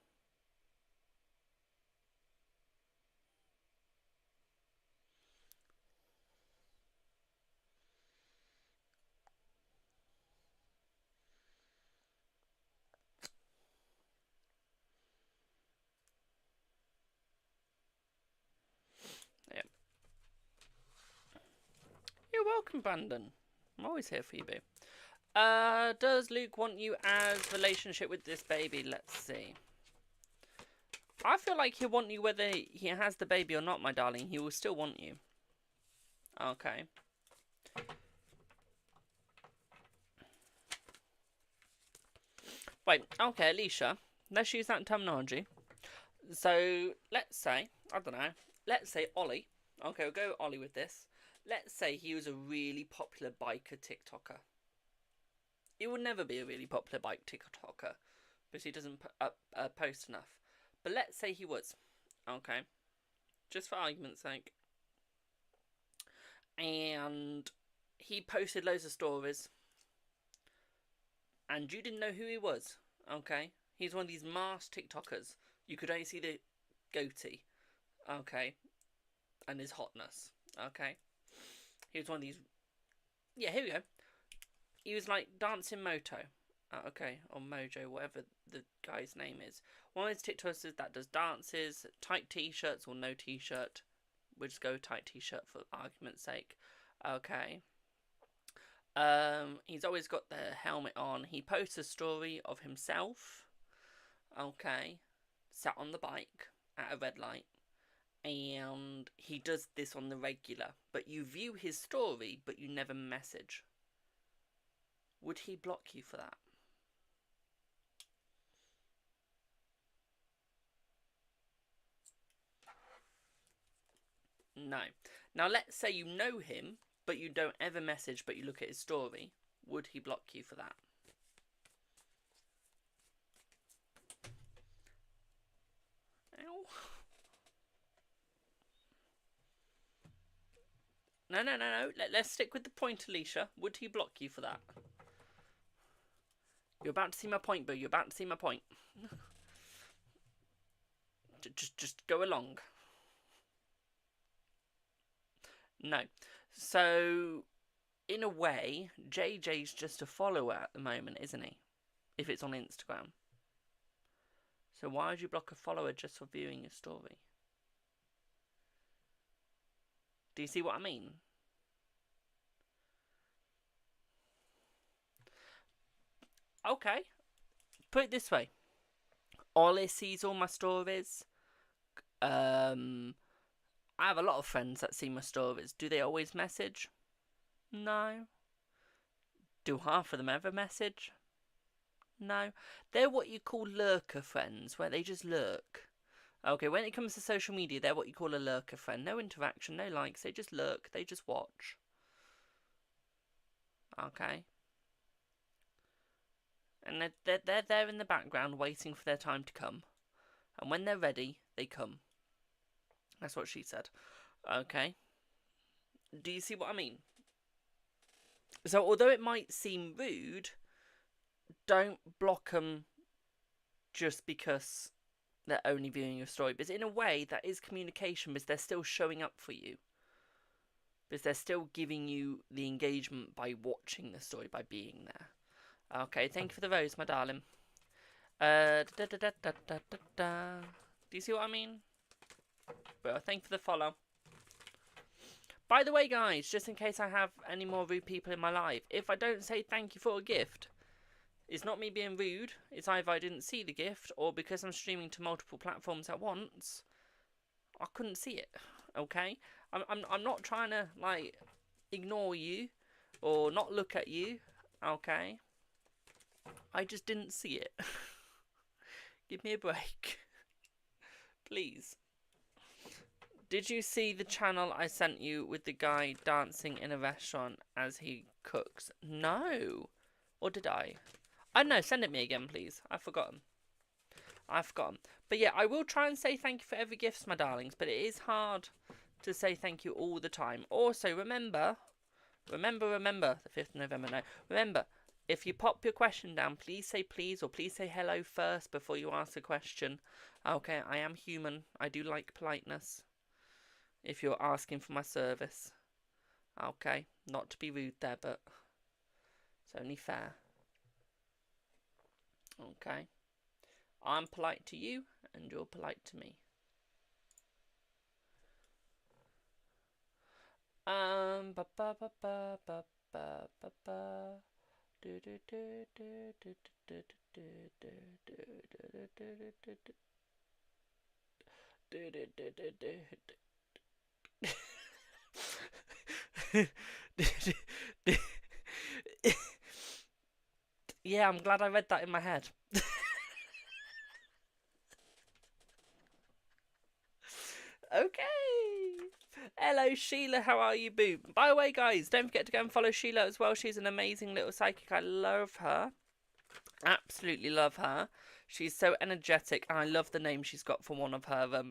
Yep. You're welcome, Brandon. I'm always here for you, boo. Does Luke want you as relationship with this baby? Let's see. I feel like he'll want you whether he has the baby or not, my darling. He will still want you. Okay. Wait, okay, Alicia. Let's use that terminology. So, let's say, I don't know. Let's say Ollie. Okay, we'll go Ollie with this. Let's say he was a really popular biker TikToker. He will never be a really popular bike TikToker because he doesn't post enough. But let's say he was. Okay. Just for argument's sake. And he posted loads of stories. And you didn't know who he was. Okay. He's one of these masked TikTokers. You could only see the goatee. Okay. And his hotness. Okay. He was one of these... Yeah, here we go. He was like Dancing Moto. Okay, or Mojo, whatever the guy's name is. One of his TikTokers that does dances, tight t-shirts or no t-shirt. We'll just go tight t-shirt for argument's sake. Okay. He's always got the helmet on. He posts a story of himself. Okay. Sat on the bike at a red light. And he does this on the regular. But you view his story, but you never message. Would he block you for that? No. Now let's say you know him, but you don't ever message, but you look at his story. Would he block you for that? Ow. No. Let's stick with the point, Alicia. Would he block you for that? You're about to see my point, boo. You're about to see my point. Just go along. No. So, in a way, JJ's just a follower at the moment, isn't he? If it's on Instagram. So why would you block a follower just for viewing your story? Do you see what I mean? Okay. Put it this way. Ollie sees all my stories. I have a lot of friends that see my stories. Do they always message? No. Do half of them ever message? No. They're what you call lurker friends, where they just lurk. Okay, when it comes to social media, they're what you call a lurker friend. No interaction, no likes, they just lurk, they just watch. Okay. And they're there in the background waiting for their time to come. And when they're ready, they come. That's what she said. Okay. Do you see what I mean? So although it might seem rude, don't block them just because they're only viewing your story. Because in a way, that is communication because they're still showing up for you. Because they're still giving you the engagement by watching the story, by being there. Okay, thank you for the rose, my darling. Do you see what I mean? Well, thank you for the follow. By the way, guys, just in case I have any more rude people in my life, if I don't say thank you for a gift, it's not me being rude. It's either I didn't see the gift, or because I'm streaming to multiple platforms at once, I couldn't see it. Okay, I'm not trying to like ignore you or not look at you. Okay, I just didn't see it. Give me a break, please. Did you see the channel I sent you with the guy dancing in a restaurant as he cooks? No. Or did I? I don't know. Send it me again, please. I've forgotten. But yeah, I will try and say thank you for every gift, my darlings. But it is hard to say thank you all the time. Also, remember, the 5th of November, no. Remember, if you pop your question down, please say please or please say hello first before you ask a question. Okay, I am human. I do like politeness. If you're asking for my service. Okay, not to be rude there, but it's only fair. Okay. I'm polite to you, and you're polite to me. Ba ba ba ba ba ba ba ba. Do do do do do do do do do do do do. Yeah, I'm glad I read that in my head. Okay. Hello, Sheila. How are you, boo? By the way, guys, don't forget to go and follow Sheila as well. She's an amazing little psychic. I love her. Absolutely love her. She's so energetic, and I love the name she's got for one of her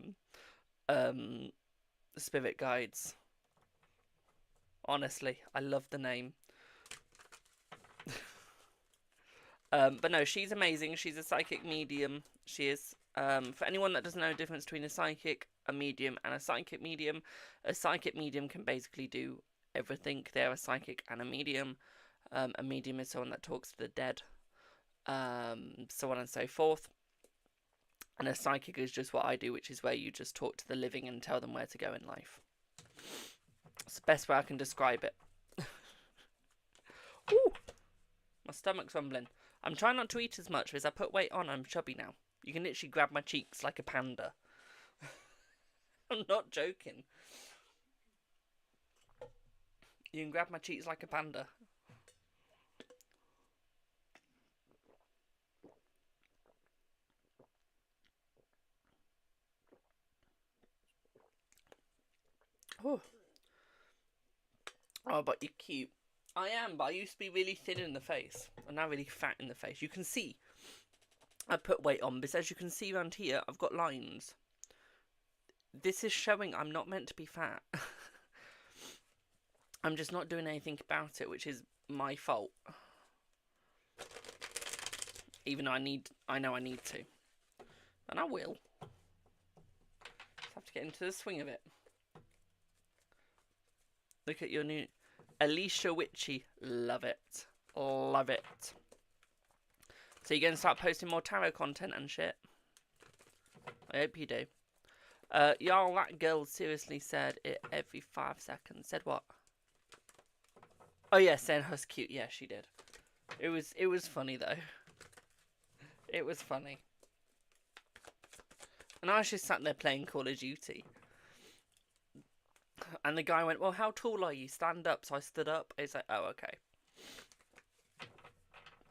spirit guides. Honestly, I love the name. But no, she's amazing. She's a psychic medium. She is. For anyone that doesn't know the difference between a psychic, a medium, and a psychic medium can basically do everything. They're a psychic and a medium. A medium is someone that talks to the dead, so on and so forth. And a psychic is just what I do, which is where you just talk to the living and tell them where to go in life. It's the best way I can describe it. Ooh, my stomach's rumbling. I'm trying not to eat as much because I put weight on. I'm chubby now. You can literally grab my cheeks like a panda. I'm not joking. You can grab my cheeks like a panda. Oh, but you're cute. I am, but I used to be really thin in the face. I'm now really fat in the face. You can see I put weight on, because as you can see around here, I've got lines. This is showing I'm not meant to be fat. I'm just not doing anything about it, which is my fault. Even though I know I need to. And I will. Just have to get into the swing of it. Look at your new Alicia Witchy. Love it. Love it. So you're going to start posting more tarot content and shit? I hope you do. Y'all, that girl seriously said it every 5 seconds. Said what? Oh yeah, saying her was cute. Yeah, she did. It was funny though. It was funny. And I was just sat there playing Call of Duty. And the guy went, well, how tall are you? Stand up. So I stood up. He's like, oh, okay.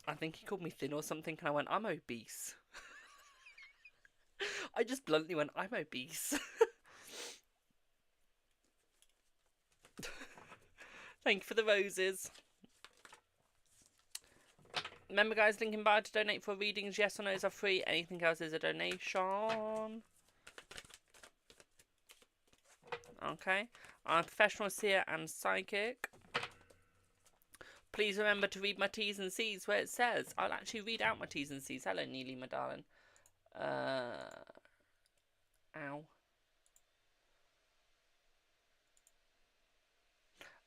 I think he called me thin or something. And I went, I'm obese. I just bluntly went, I'm obese. Thank you for the roses. Remember, guys, link in bio to donate for readings. Yes or no's are free. Anything else is a donation. Okay. I'm a professional seer and psychic. Please remember to read my T's and C's where it says. I'll actually read out my T's and C's. Hello, Neely, my darling. Ow.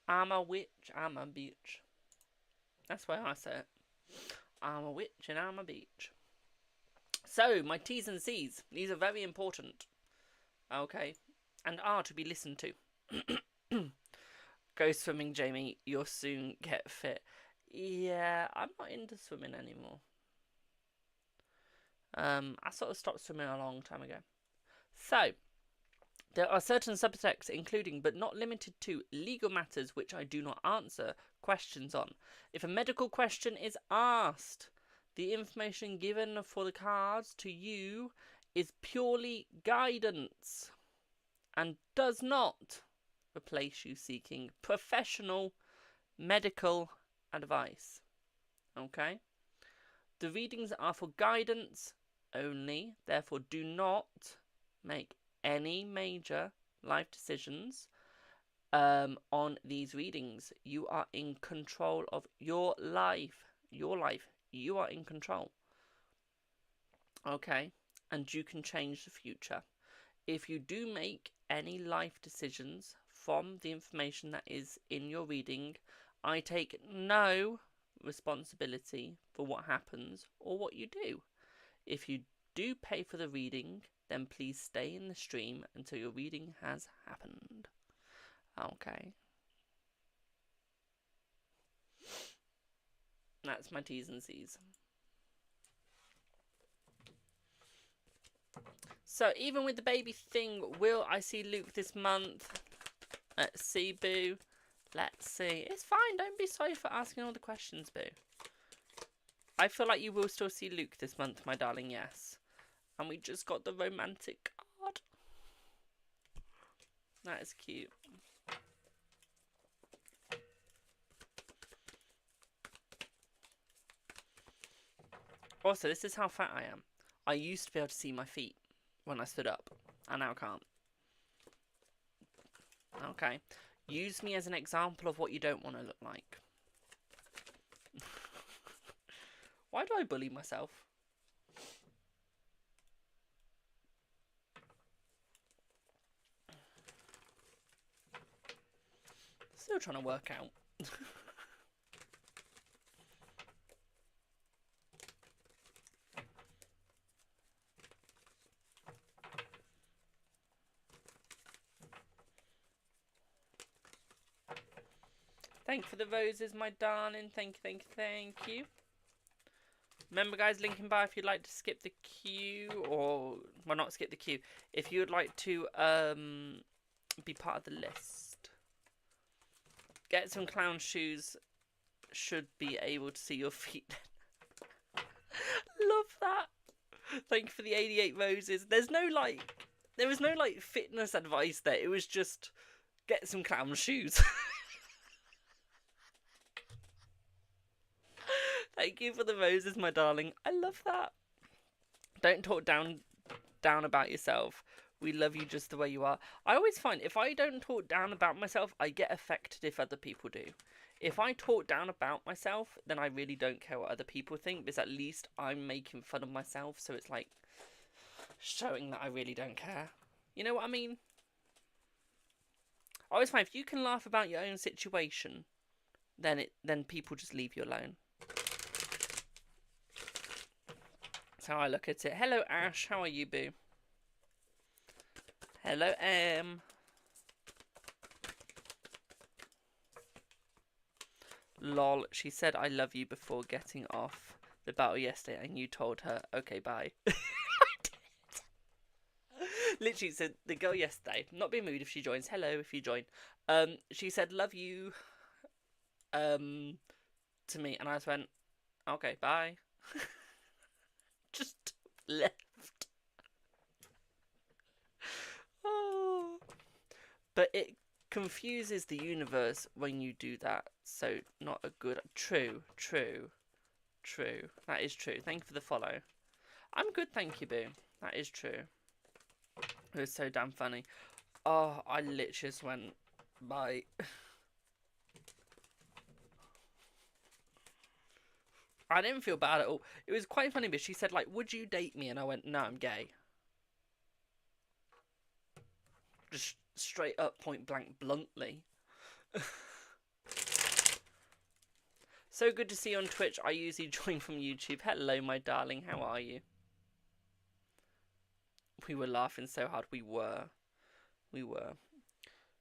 I'm a witch, I'm a bitch. That's why I say it. I'm a witch and I'm a bitch. So, my T's and C's. These are very important. Okay. And are to be listened to. Go swimming, Jamie. You'll soon get fit. Yeah, I'm not into swimming anymore. I sort of stopped swimming a long time ago. So, there are certain subjects, including but not limited to legal matters, which I do not answer questions on. If a medical question is asked, the information given for the cards to you is purely guidance and does not replace you seeking professional medical advice. Okay? The readings are for guidance only, therefore do not make any major life decisions on these readings. You are in control of your life. Your life. You are in control. Okay? And you can change the future. If you do make any life decisions from the information that is in your reading, I take no responsibility for what happens or what you do. If you do pay for the reading, then please stay in the stream until your reading has happened. Okay. That's my T's and C's. So even with the baby thing, will I see Luke this month? Let's see, Boo. Let's see. It's fine. Don't be sorry for asking all the questions, Boo. I feel like you will still see Luke this month, my darling, yes. And we just got the romantic card. That is cute. Also, this is how fat I am. I used to be able to see my feet when I stood up, and now I can't. Okay. Use me as an example of what you don't want to look like. Why do I bully myself? Still trying to work out. Thank you for the roses, my darling. Thank you, thank you, thank you. Remember, guys, link in bio if you'd like to skip the queue, or, well, not skip the queue. If you would like to be part of the list. Get some clown shoes. Should be able to see your feet. Love that. Thank you for the 88 roses. There was no like fitness advice there. It was just get some clown shoes. Thank you for the roses, my darling. I love that. Don't talk down about yourself. We love you just the way you are. I always find if I don't talk down about myself, I get affected if other people do. If I talk down about myself, then I really don't care what other people think, because at least I'm making fun of myself, so it's like showing that I really don't care. You know what I mean? I always find if you can laugh about your own situation, then people just leave you alone. That's how I look at it. Hello, Ash. How are you, boo? Hello, Em. Lol, she said I love you before getting off the battle yesterday, and you told her, okay, bye. I did. Literally said the girl yesterday, not being rude if she joins, hello if you join. She said love you to me, and I just went, okay, bye. Just left. Oh. But it confuses the universe when you do that, so not a good. True. That is true. Thank you for the follow. I'm good, thank you, boo. That is true. It was so damn funny. Oh, I literally just went, bye. I didn't feel bad at all. It was quite funny, but she said, like, would you date me? And I went, no, I'm gay. Just straight up, point blank, bluntly. So good to see you on Twitch. I usually join from YouTube. Hello, my darling. How are you? We were laughing so hard. We were.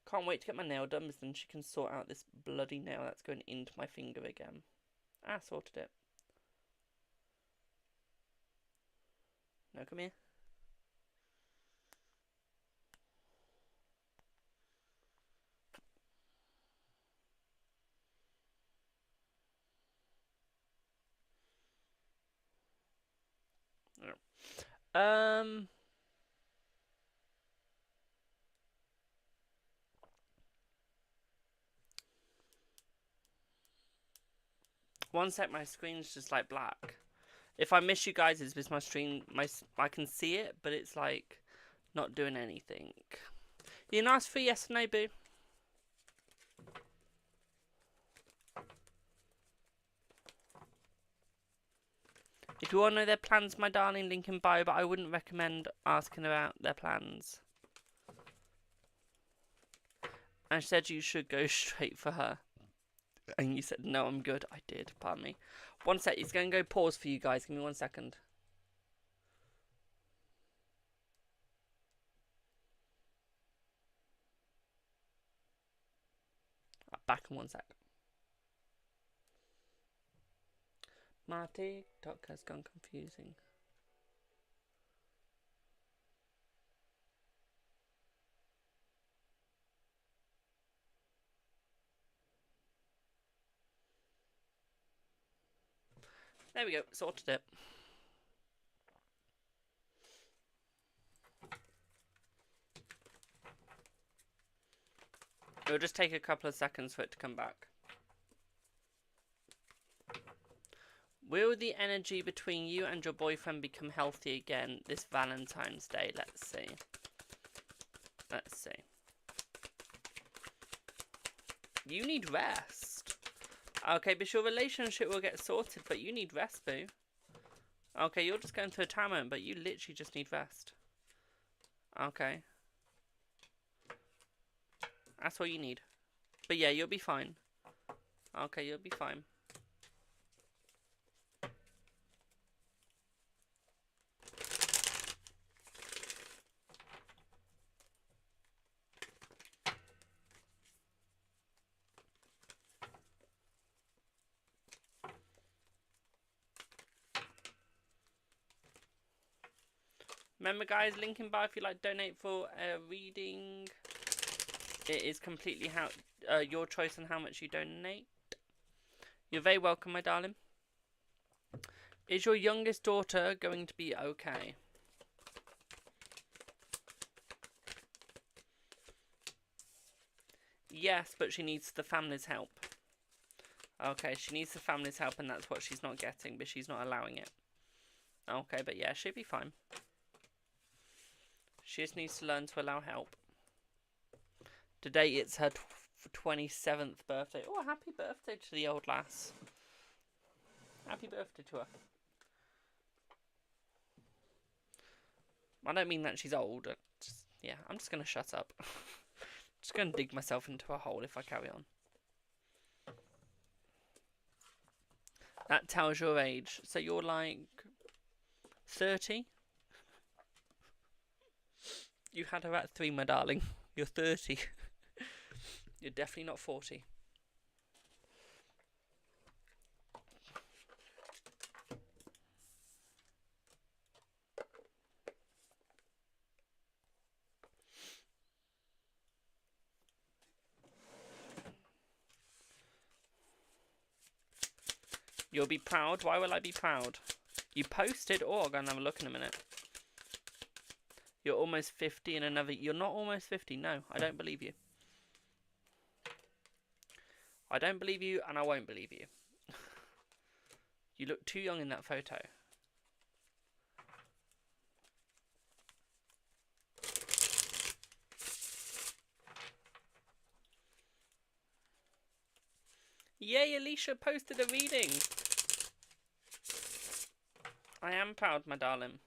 Can't wait to get my nail done, because then she can sort out this bloody nail that's going into my finger again. Ah, sorted it. No, come here. One sec, my screen's just like black. If I miss you guys, it's because my stream, I can see it, but it's like not doing anything. You nice for yes or no, boo? If you want to know their plans, my darling, link in bio, but I wouldn't recommend asking about their plans. And she said you should go straight for her. And you said, no, I'm good. I did, pardon me. One sec, it's going to go pause for you guys. Give me 1 second. Back in 1 sec. My TikTok has gone confusing. There we go, sorted it. It'll just take a couple of seconds for it to come back. Will the energy between you and your boyfriend become healthy again this Valentine's Day? Let's see. Let's see. You need rest. Okay, but your relationship will get sorted, but you need rest, boo. Okay, you're just going through a time moment, but you literally just need rest. Okay. That's all you need. But yeah, you'll be fine. Okay, you'll be fine. Remember, guys, link in bio if you like donate for a reading. It is completely your choice on how much you donate. You're very welcome, my darling. Is your youngest daughter going to be okay? Yes, but she needs the family's help. Okay, she needs the family's help, and that's what she's not getting, but she's not allowing it. Okay, but yeah, she'll be fine. She just needs to learn to allow help. Today it's her 27th birthday. Oh, happy birthday to the old lass. Happy birthday to her. I don't mean that she's old. Yeah, I'm just going to shut up. Just going to dig myself into a hole if I carry on. That tells your age. So you're like 30? You had her at 3, my darling. You're 30. You're definitely not 40. You'll be proud? Why will I be proud? You posted? Oh, I'll go and have a look in a minute. You're almost 50 in another... You're not almost 50. No, I don't believe you. I don't believe you, and I won't believe you. You look too young in that photo. Yay, Alicia posted a reading. I am proud, my darling.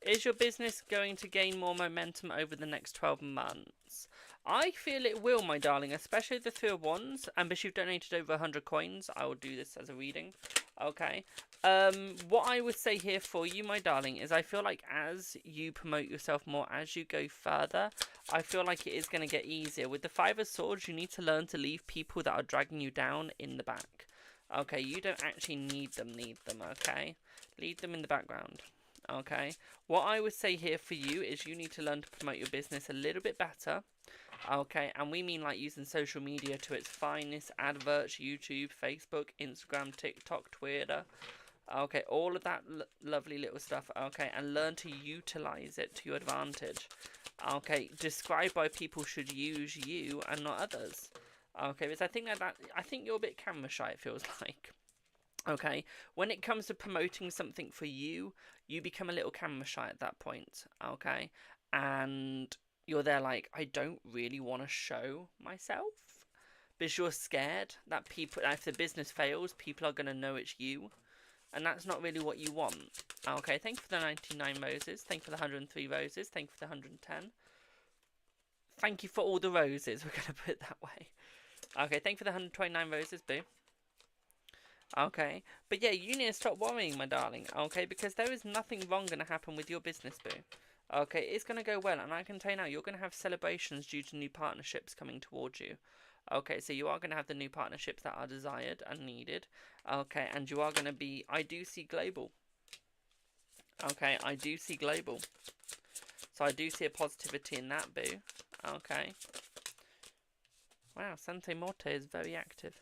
Is your business going to gain more momentum over the next 12 months? I feel it will, my darling, especially the 3 of Wands. And because you've donated over 100 coins, I will do this as a reading. Okay. What I would say here for you, my darling, is I feel like as you promote yourself more, as you go further, I feel like it is going to get easier. With the 5 of Swords, you need to learn to leave people that are dragging you down in the back. Okay, you don't actually need them, okay? Leave them in the background. Okay, what I would say here for you is you need to learn to promote your business a little bit better. Okay, and we mean like using social media to its finest, adverts, YouTube, Facebook, Instagram, TikTok, Twitter. Okay, all of that lovely little stuff. Okay, and learn to utilize it to your advantage. Okay, described by people should use you and not others. Okay, because I think I think you're a bit camera shy, it feels like. Okay, when it comes to promoting something for you, you become a little camera shy at that point. Okay, and you're there like, I don't really want to show myself because you're scared that people, if the business fails, people are going to know it's you, and that's not really what you want. Okay, thank you for the 99 roses, thank you for the 103 roses, thank you for the 110. Thank you for all the roses, we're going to put it that way. Okay, thank you for the 129 roses, boo. Okay, but yeah, you need to stop worrying, my darling, okay, because there is nothing wrong going to happen with your business, boo. Okay, it's going to go well, and I can tell you now, you're going to have celebrations due to new partnerships coming towards you. Okay, so you are going to have the new partnerships that are desired and needed. Okay, and you are going to be, I do see global. Okay, I do see global. So I do see a positivity in that, boo. Okay. Wow, Sante Morte is very active.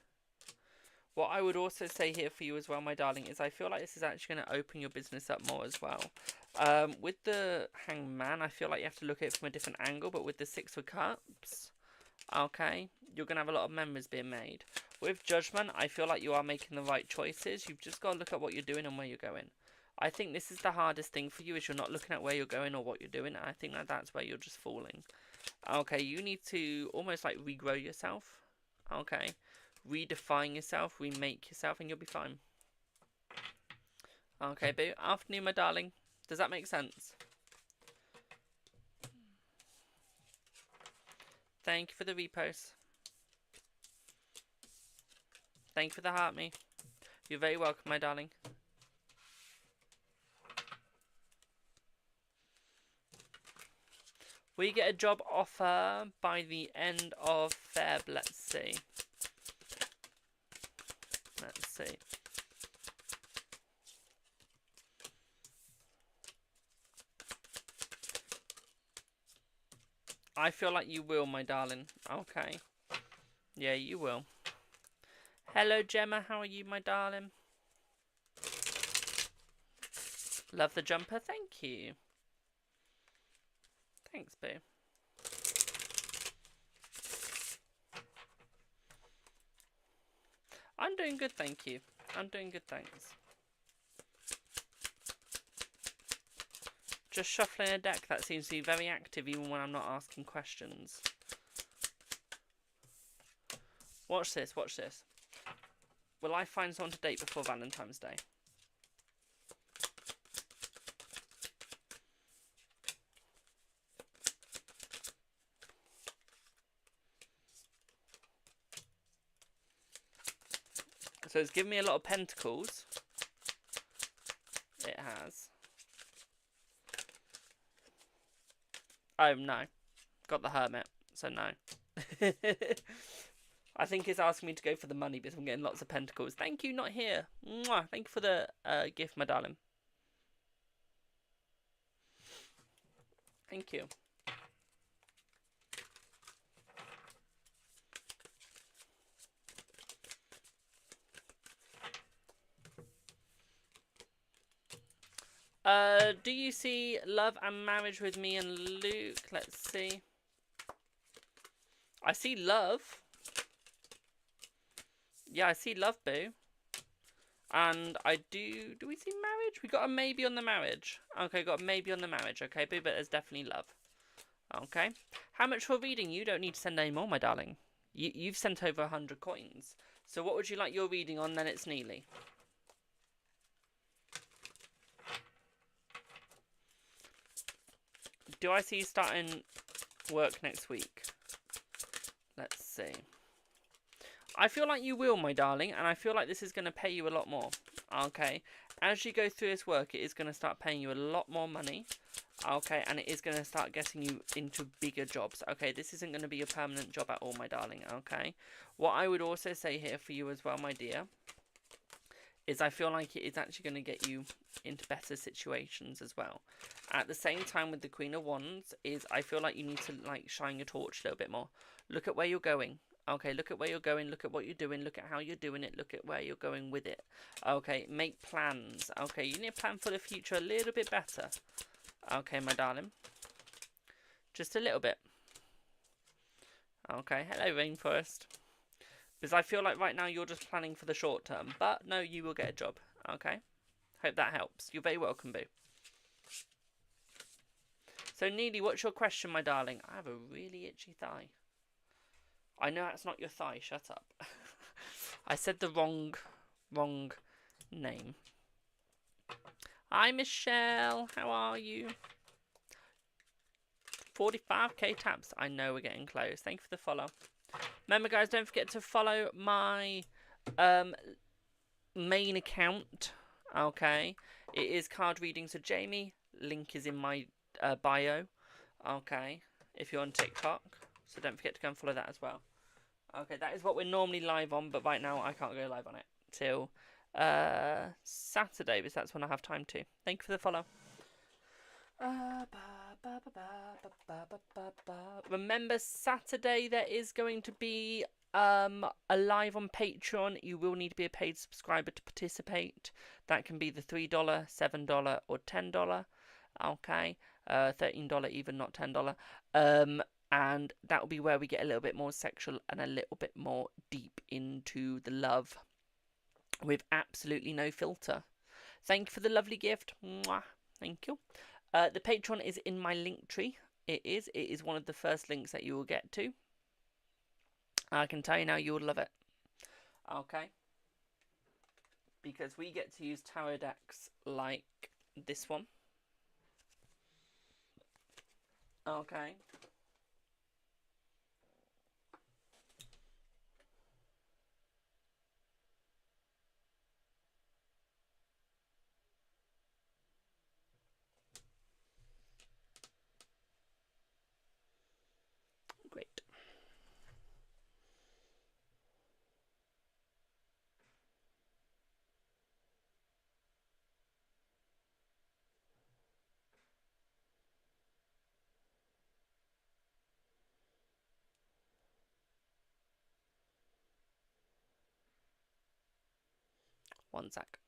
What I would also say here for you as well, my darling, is I feel like this is actually going to open your business up more as well. With the Hangman, I feel like you have to look at it from a different angle, but with the Six of Cups, okay, you're going to have a lot of memories being made. With Judgment, I feel like you are making the right choices. You've just got to look at what you're doing and where you're going. I think this is the hardest thing for you, is you're not looking at where you're going or what you're doing. I think that that's where you're just falling. Okay, you need to almost like regrow yourself. Okay. Redefine yourself, remake yourself, and you'll be fine. Okay, boo. Afternoon, my darling. Does that make sense? Thank you for the repost. Thank you for the heart me. You're very welcome, my darling. We get a job offer by the end of Feb. Let's see. Let's see. I feel like you will, my darling. Okay. Yeah, you will. Hello, Gemma. How are you, my darling? Love the jumper. Thank you. Thanks, boo. I'm doing good, thank you. I'm doing good, thanks. Just shuffling a deck that seems to be very active even when I'm not asking questions. Watch this, watch this. Will I find someone to date before Valentine's Day? So it's given me a lot of pentacles. It has. Oh, no. Got the Hermit, so no. I think it's asking me to go for the money because I'm getting lots of pentacles. Thank you, not here. Mwah. Thank you for the gift, my darling. Thank you. Do you see love and marriage with me and Luke? Let's see. I see love. Yeah, I see love, boo. And I do we see marriage? We got a maybe on the marriage. Okay, got a maybe on the marriage. Okay, boo, but there's definitely love. Okay. How much for reading? You don't need to send any more, my darling. You've sent over 100 coins. So what would you like your reading on? Then it's Neely. Do I see you starting work next week? Let's see. I feel like you will, my darling, and I feel like this is going to pay you a lot more. Okay. As you go through this work, it is going to start paying you a lot more money. Okay, and it is going to start getting you into bigger jobs. Okay, this isn't going to be a permanent job at all, my darling. Okay. What I would also say here for you as well, my dear, is I feel like it is actually going to get you into better situations as well. At the same time with the Queen of Wands, is I feel like you need to like shine your torch a little bit more. Look at where you're going. Okay, look at where you're going, look at what you're doing, look at how you're doing it, look at where you're going with it. Okay, make plans. Okay, you need to plan for the future a little bit better. Okay, my darling. Just a little bit. Okay, hello Rainforest. Because I feel like right now you're just planning for the short term. But no, you will get a job. Okay? Hope that helps. You're very welcome, boo. So, Neely, what's your question, my darling? I have a really itchy thigh. I know that's not your thigh. Shut up. I said the wrong name. Hi, Michelle. How are you? 45k taps. I know we're getting close. Thank you for the follow. Remember, guys, don't forget to follow my main account. Okay, it is card reading. So Jamie, link is in my bio. Okay, if you're on TikTok, so don't forget to go and follow that as well. Okay, that is what we're normally live on, but right now I can't go live on it till Saturday, because that's when I have time to. Thank you for the follow. Remember, Saturday there is going to be a live on Patreon. You will need to be a paid subscriber to participate. That can be the $3, $7, or $10. Okay, $13 even, not $10. And that will be where we get a little bit more sexual and a little bit more deep into the love with absolutely no filter. Thank you for the lovely gift. Mwah. Thank you. The Patreon is in my link tree. It is one of the first links that you will get to. I can tell you now, you will love it. Okay. Because we get to use tarot decks like this one. Okay. Great. One sec.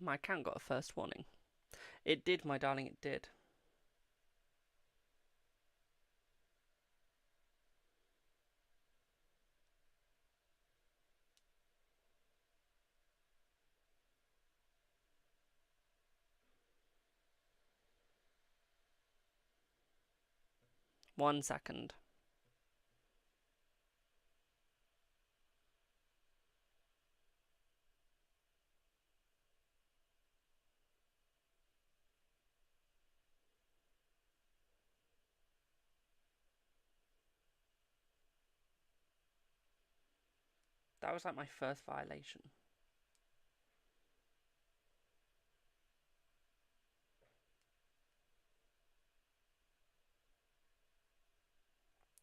My account got a first warning. It did, my darling, it did. One second. That was like my first violation.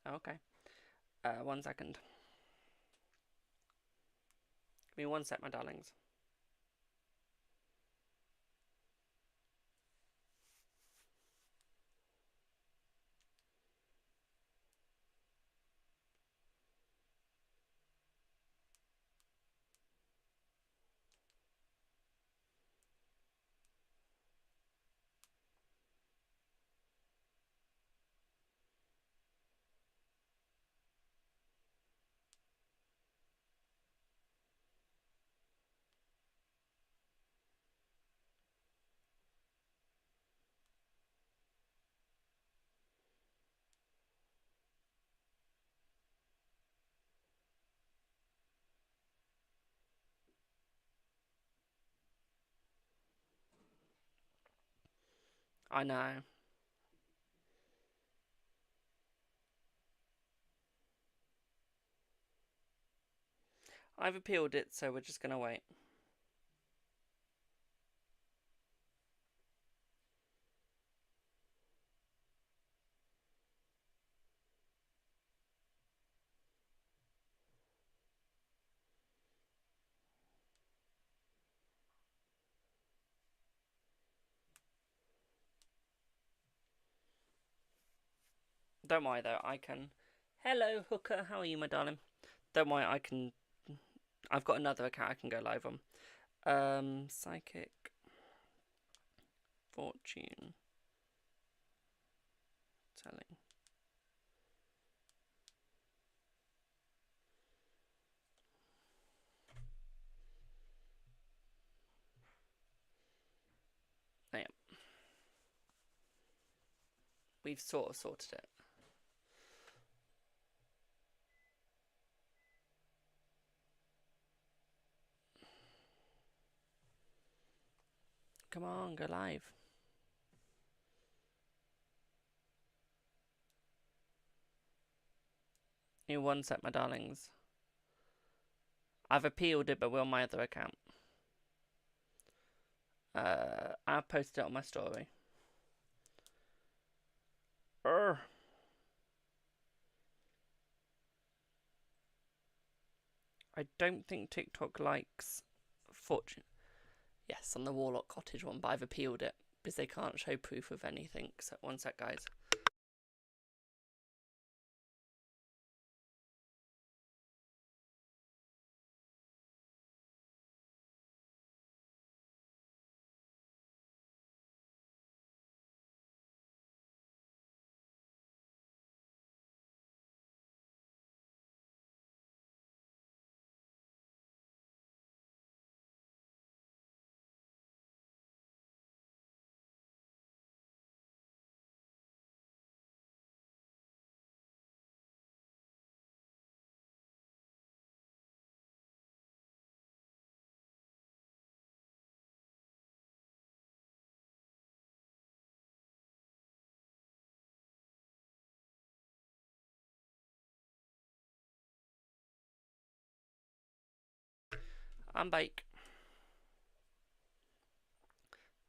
Okay. 1 second. Give me 1 sec, my darlings. I know. I've appealed it, so we're just gonna wait. Don't worry though, I can. Hello, Hooker. How are you, my darling? Don't worry, I can. I've got another account I can go live on. Psychic Fortune. selling. Oh, yeah. We've sort of sorted it. Come on, go live. In one sec, my darlings. I've appealed it, but we're on my other account. I posted it on my story. I don't think TikTok likes fortune. Yes, on the Warlock Cottage one, but I've appealed it because they can't show proof of anything. So one sec, guys. I'm back.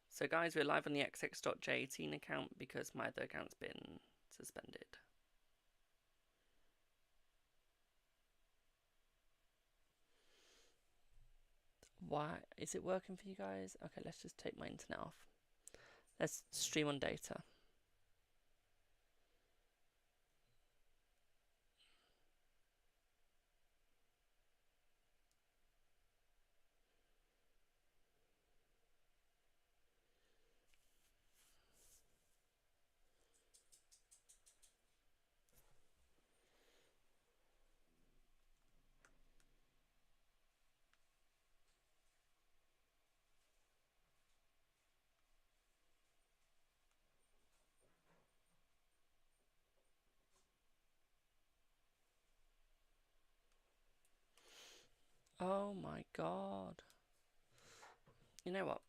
So guys, we're live on the xx.j18 account because my other account's been suspended. Why is it working for you guys? Okay, let's just take my internet off. Let's stream on data. Oh my god. You know what?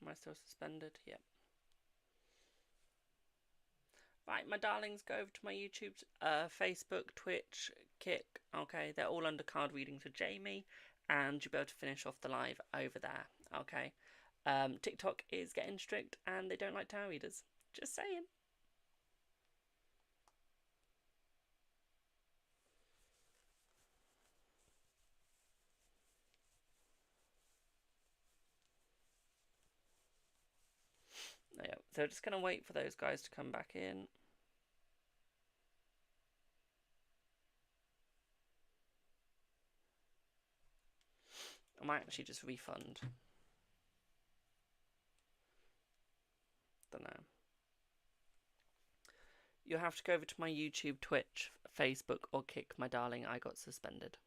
Am I still suspended? Yep. Right, my darlings, go over to my YouTube, Facebook, Twitch, Kick. Okay, they're all under card readings for Jamie, and you'll be able to finish off the live over there. Okay. TikTok is getting strict, and they don't like tarot readers. Just saying. Yeah, so just gonna wait for those guys to come back in. I might actually just refund. Don't know. You'll have to go over to my YouTube, Twitch, Facebook, or Kick, my darling. I got suspended.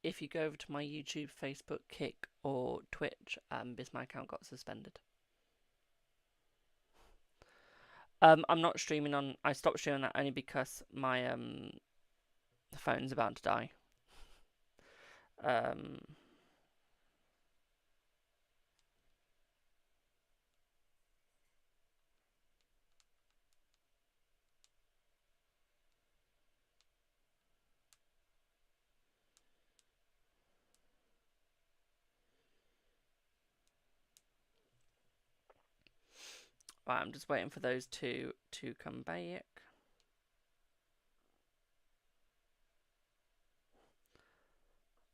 If you go over to my YouTube, Facebook, Kick, or Twitch, because my account got suspended. I'm not streaming on. I stopped streaming that only because my phone's about to die. Right, I'm just waiting for those two to come back.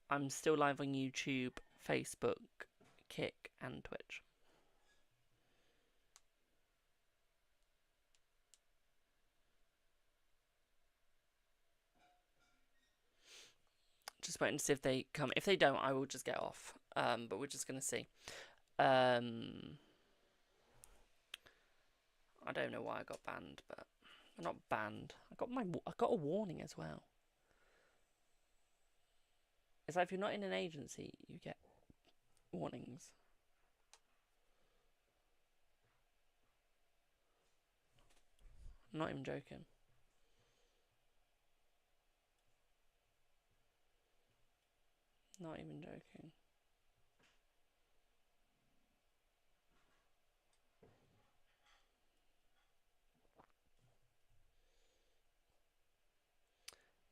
I'm still live on YouTube, Facebook, Kick, and Twitch. Just waiting to see if they come. If they don't, I will just get off. But we're just gonna see. I don't know why I got banned, but not banned. I got a warning as well. It's like if you're not in an agency, you get warnings. I'm not even joking. Not even joking.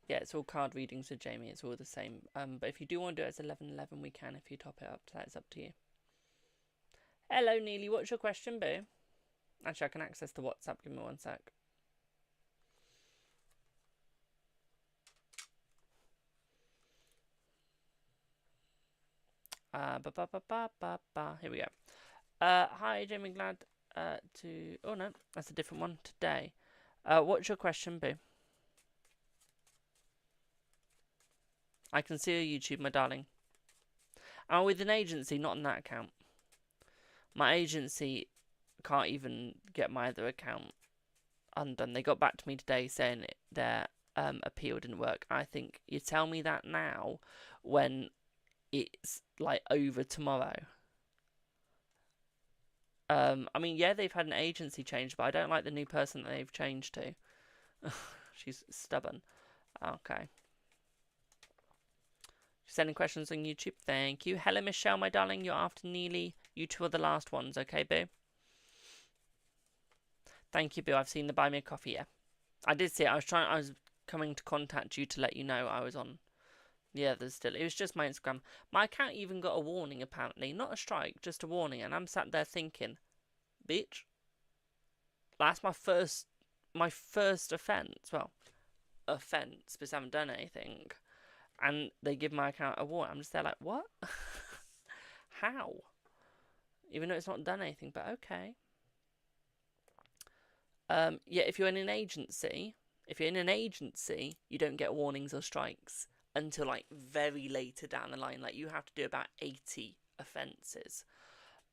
Yeah, it's all card readings with Jamie. It's all the same. But if you do want to do it as 11:11, we can. If you top it up, that's up to you. Hello, Neely. What's your question, boo? Actually, I can access the WhatsApp. Give me one sec. Here we go. Hi, Jamie. Glad to. Oh no, that's a different one today. What's your question, boo? I can see your YouTube, my darling. I'm with an agency, not on that account. My agency can't even get my other account undone. They got back to me today saying their appeal didn't work. I think you tell me that now when it's like over tomorrow. I mean, yeah, they've had an agency change, but I don't like the new person that they've changed to. She's stubborn. Okay. Sending questions on YouTube. Thank you. Hello, Michelle, my darling. You're after Neely. You two are the last ones, okay, boo? Thank you, boo. I've seen the buy me a coffee, yeah. I did see it. I was coming to contact you to let you know I was on. Yeah, there's still. It was just my Instagram. My account even got a warning, apparently. Not a strike, just a warning. And I'm sat there thinking, bitch, that's my first offence. Well, offence, because I haven't done anything. And they give my account a warning. I'm just there like, what? How? Even though it's not done anything, but okay. Yeah, if you're in an agency, you don't get warnings or strikes until like very later down the line. Like you have to do about 80 offences.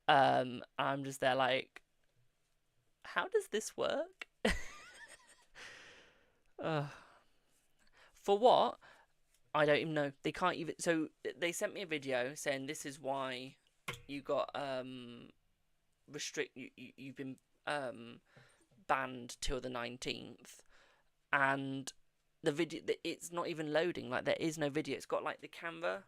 I'm just there like, how does this work? For what? I don't even know. They can't even. So they sent me a video saying this is why you got you've been banned till the 19th, and the video, it's not even loading. Like there is no video. It's got like the camera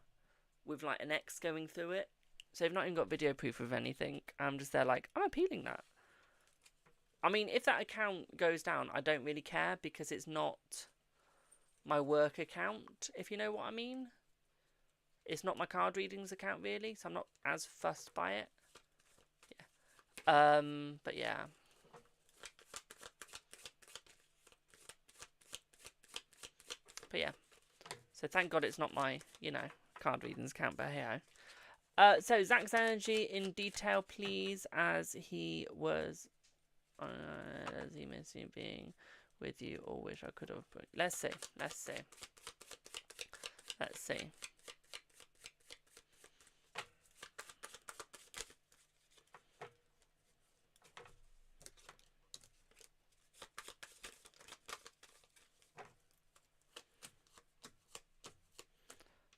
with like an X going through it. So they've not even got video proof of anything. I'm just there like, I'm appealing that. I mean, if that account goes down, I don't really care because it's not my work account, if you know what I mean. It's not my card readings account really, so I'm not as fussed by it. Yeah. But yeah. But yeah. So thank God it's not my, card readings account, but hey. So Zach's energy in detail, please, as he was, as he missing being with you, or wish I could have. Let's see.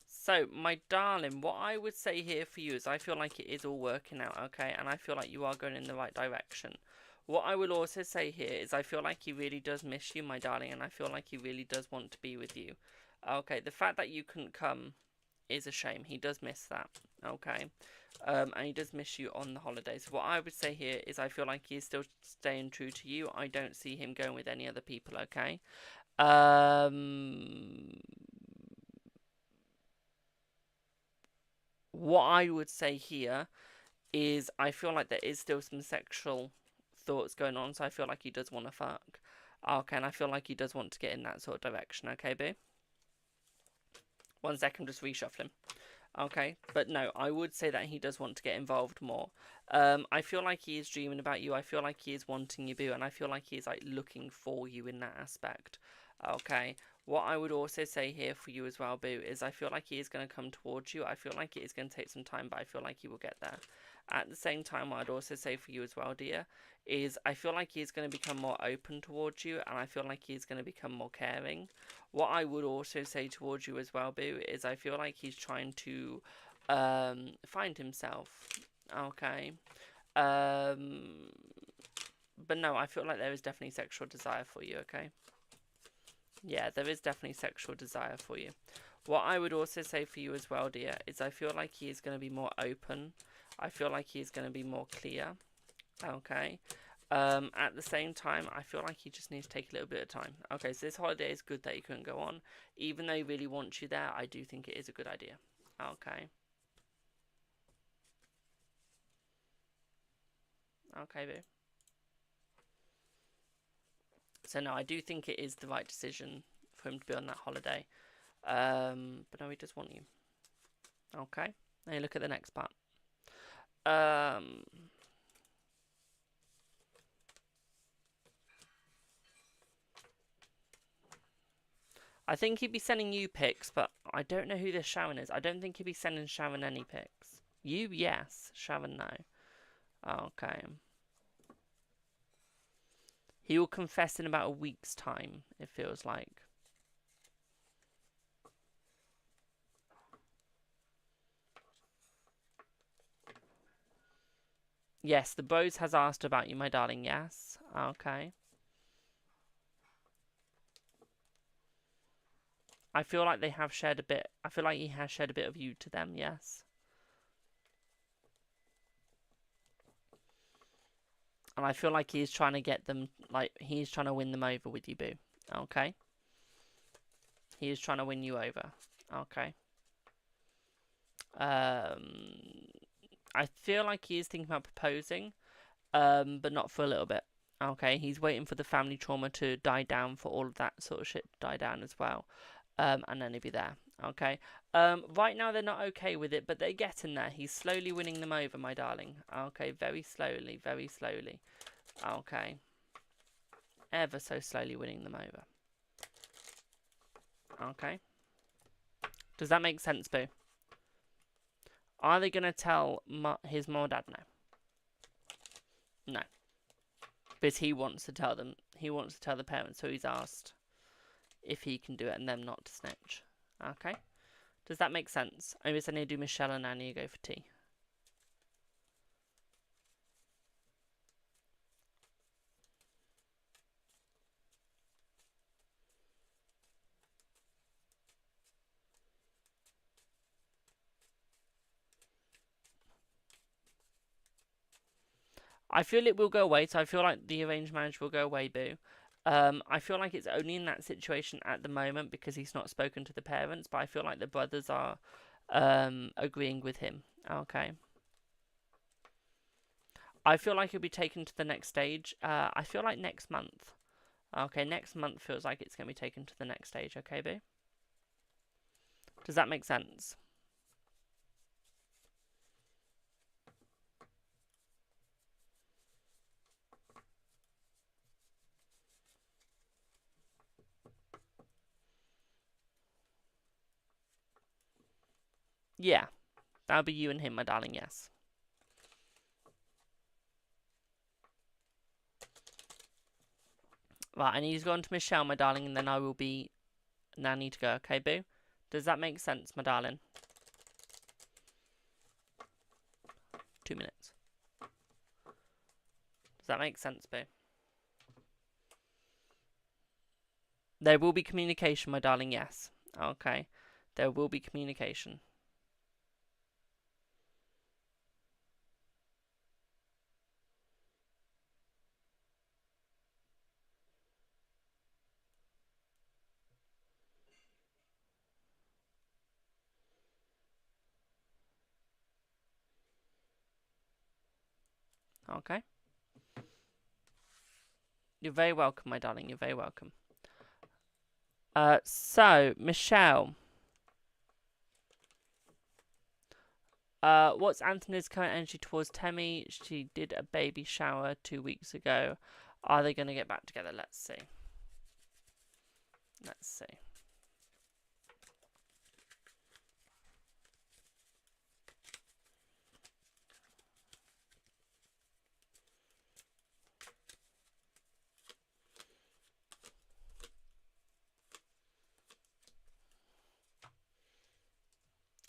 So, my darling, what I would say here for you is I feel like it is all working out, okay? And I feel like you are going in the right direction. What I will also say here is I feel like he really does miss you, my darling, and I feel like he really does want to be with you. Okay, the fact that you couldn't come is a shame. He does miss that, okay? And he does miss you on the holidays. What I would say here is I feel like he is still staying true to you. I don't see him going with any other people, okay? What I would say here is I feel like there is still some sexual thoughts going on, so I feel like he does want to fuck. Okay, and I feel like he does want to get in that sort of direction, okay, boo? 1 second, just reshuffling. Okay, but no, I would say that he does want to get involved more. I feel like he is dreaming about you. I feel like he is wanting you, boo, and I feel like he is like looking for you in that aspect. Okay, what I would also say here for you as well, boo, is I feel like he is going to come towards you. I feel like it is going to take some time, but I feel like he will get there. At the same time, what I'd also say for you as well, dear, is I feel like he is going to become more open towards you, and I feel like he is going to become more caring. What I would also say towards you as well, boo, is I feel like he's trying to find himself. Okay. But no, I feel like there is definitely sexual desire for you, okay? Yeah, there is definitely sexual desire for you. What I would also say for you as well, dear, is I feel like he is going to be more open. I feel like he is going to be more clear. Okay. At the same time, I feel like he just needs to take a little bit of time. Okay, so this holiday is good that he couldn't go on. Even though he really wants you there, I do think it is a good idea. Okay. Okay, boo. So no, I do think it is the right decision for him to be on that holiday. But no, he does want you. Okay. Now look at the next part. I think he'd be sending you pics, but I don't know who this Sharon is. I don't think he'd be sending Sharon any pics. You, yes. Sharon, no. Okay. He will confess in about a week's time, it feels like. Yes, the Bose has asked about you, my darling, yes. Okay. I feel like they have shared a bit. I feel like he has shared a bit of you to them, yes. And I feel like he's trying to get them, like, he's trying to win them over with you, boo. Okay? He is trying to win you over. Okay? I feel like he is thinking about proposing, but not for a little bit. Okay? He's waiting for the family trauma to die down, for all of that sort of shit to die down as well. And then he'll be there. Okay? Right now they're not okay with it, but they're getting there. He's slowly winning them over, my darling. Okay? Very slowly, very slowly. Okay? Ever so slowly winning them over. Okay? Does that make sense, boo? Are they going to tell his mom or dad? No. No. Because he wants to tell them. He wants to tell the parents, so he's asked if he can do it and them not to snitch. Okay? Does that make sense? I guess I need to do Michelle and Annie go for tea. I feel it will go away, so I feel like the arranged marriage will go away, boo. I feel like it's only in that situation at the moment because he's not spoken to the parents, but I feel like the brothers are agreeing with him. Okay. I feel like he'll be taken to the next stage. I feel like next month. Okay, next month feels like it's going to be taken to the next stage. Okay, boo? Does that make sense? Yeah. That'll be you and him, my darling, yes. Right, I need to go on to Michelle, my darling, and then I will be... Now I need to go, okay, boo? Does that make sense, my darling? 2 minutes. Does that make sense, boo? There will be communication, my darling, yes. Okay. There will be communication. Okay. You're very welcome, my darling. You're very welcome. So, Michelle. What's Anthony's current energy towards Temmie? She did a baby shower 2 weeks ago. Are they going to get back together? Let's see. Let's see.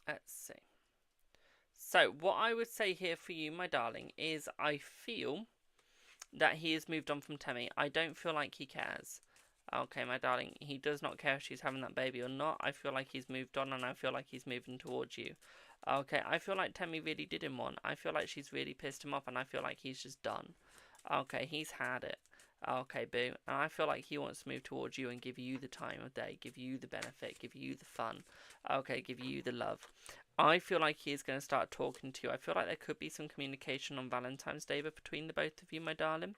Let's see. So, what I would say here for you, my darling, is I feel that he has moved on from Temmie. I don't feel like he cares. Okay, my darling, he does not care if she's having that baby or not. I feel like he's moved on, and I feel like he's moving towards you. Okay, I feel like Temmie really did him one. I feel like she's really pissed him off, and I feel like he's just done. Okay, he's had it. Okay, boo. And I feel like he wants to move towards you and give you the time of day, give you the benefit, give you the fun. Okay, give you the love. I feel like he is going to start talking to you. I feel like there could be some communication on Valentine's Day between the both of you, my darling.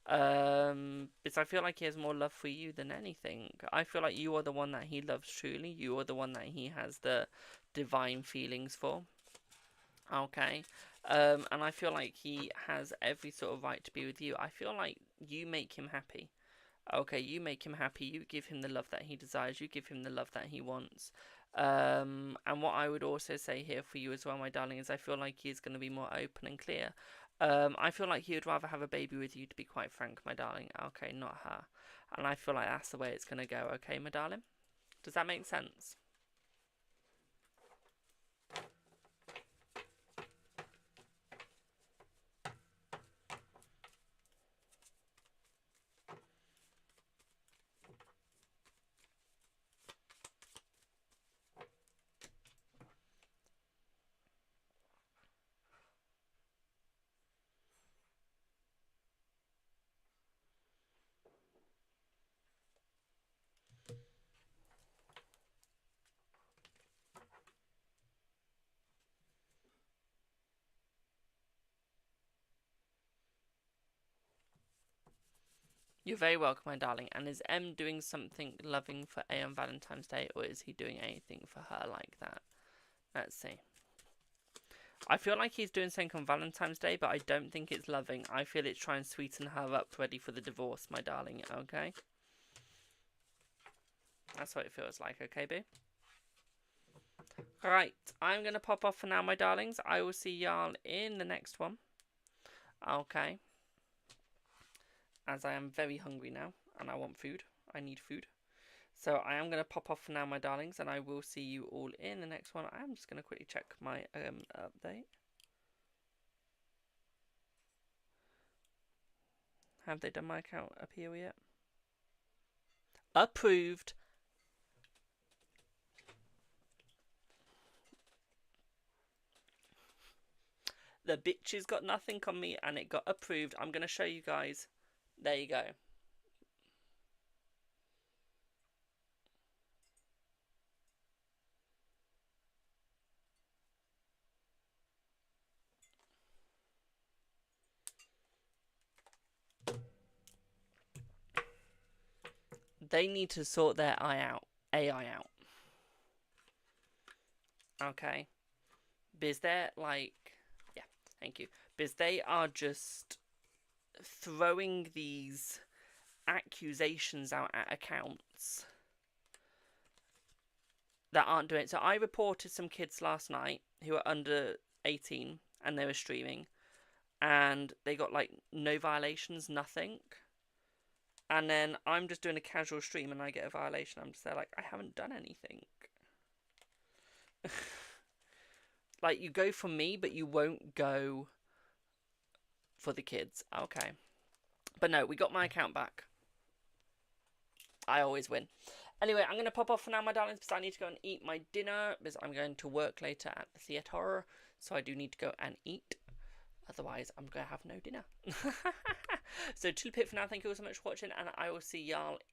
Because I feel like he has more love for you than anything. I feel like you are the one that he loves truly. You are the one that he has the divine feelings for. Okay. And I feel like he has every sort of right to be with you. I feel like you make him happy. Okay, you make him happy. You give him the love that he desires. You give him the love that he wants. And what I would also say here for you as well, my darling, is I feel like he is going to be more open and clear. I feel like he would rather have a baby with you, to be quite frank, my darling. Okay, not her. And I feel like that's the way it's going to go. Okay, my darling? Does that make sense? You're very welcome, my darling. And is M doing something loving for A on Valentine's Day, or is he doing anything for her like that? Let's see. I feel like he's doing something on Valentine's Day, but I don't think it's loving. I feel it's trying to sweeten her up, ready for the divorce, my darling, okay? That's what it feels like, okay, boo? Right, I'm going to pop off for now, my darlings. I will see y'all in the next one. Okay. As I am very hungry now, and I want food. I need food. So I am going to pop off for now, my darlings, and I will see you all in the next one. I am just going to quickly check my update. Have they done my account appeal yet? Approved. The bitches got nothing on me, and it got approved. I'm going to show you guys. There you go. They need to sort their AI out. Okay. Because they're like, yeah, thank you. Because they are just throwing these accusations out at accounts that aren't doing it. So I reported some kids last night who are under 18 and they were streaming, and they got like no violations, nothing. And then I'm just doing a casual stream and I get a violation. I'm just there like, I haven't done anything. Like, you go for me, but you won't go for the kids. Okay. But no, we got my account back. I always win. Anyway, I'm going to pop off for now, my darlings, because I need to go and eat my dinner, because I'm going to work later at the theatre. So I do need to go and eat. Otherwise, I'm going to have no dinner. So, chill pit for now. Thank you all so much for watching, and I will see y'all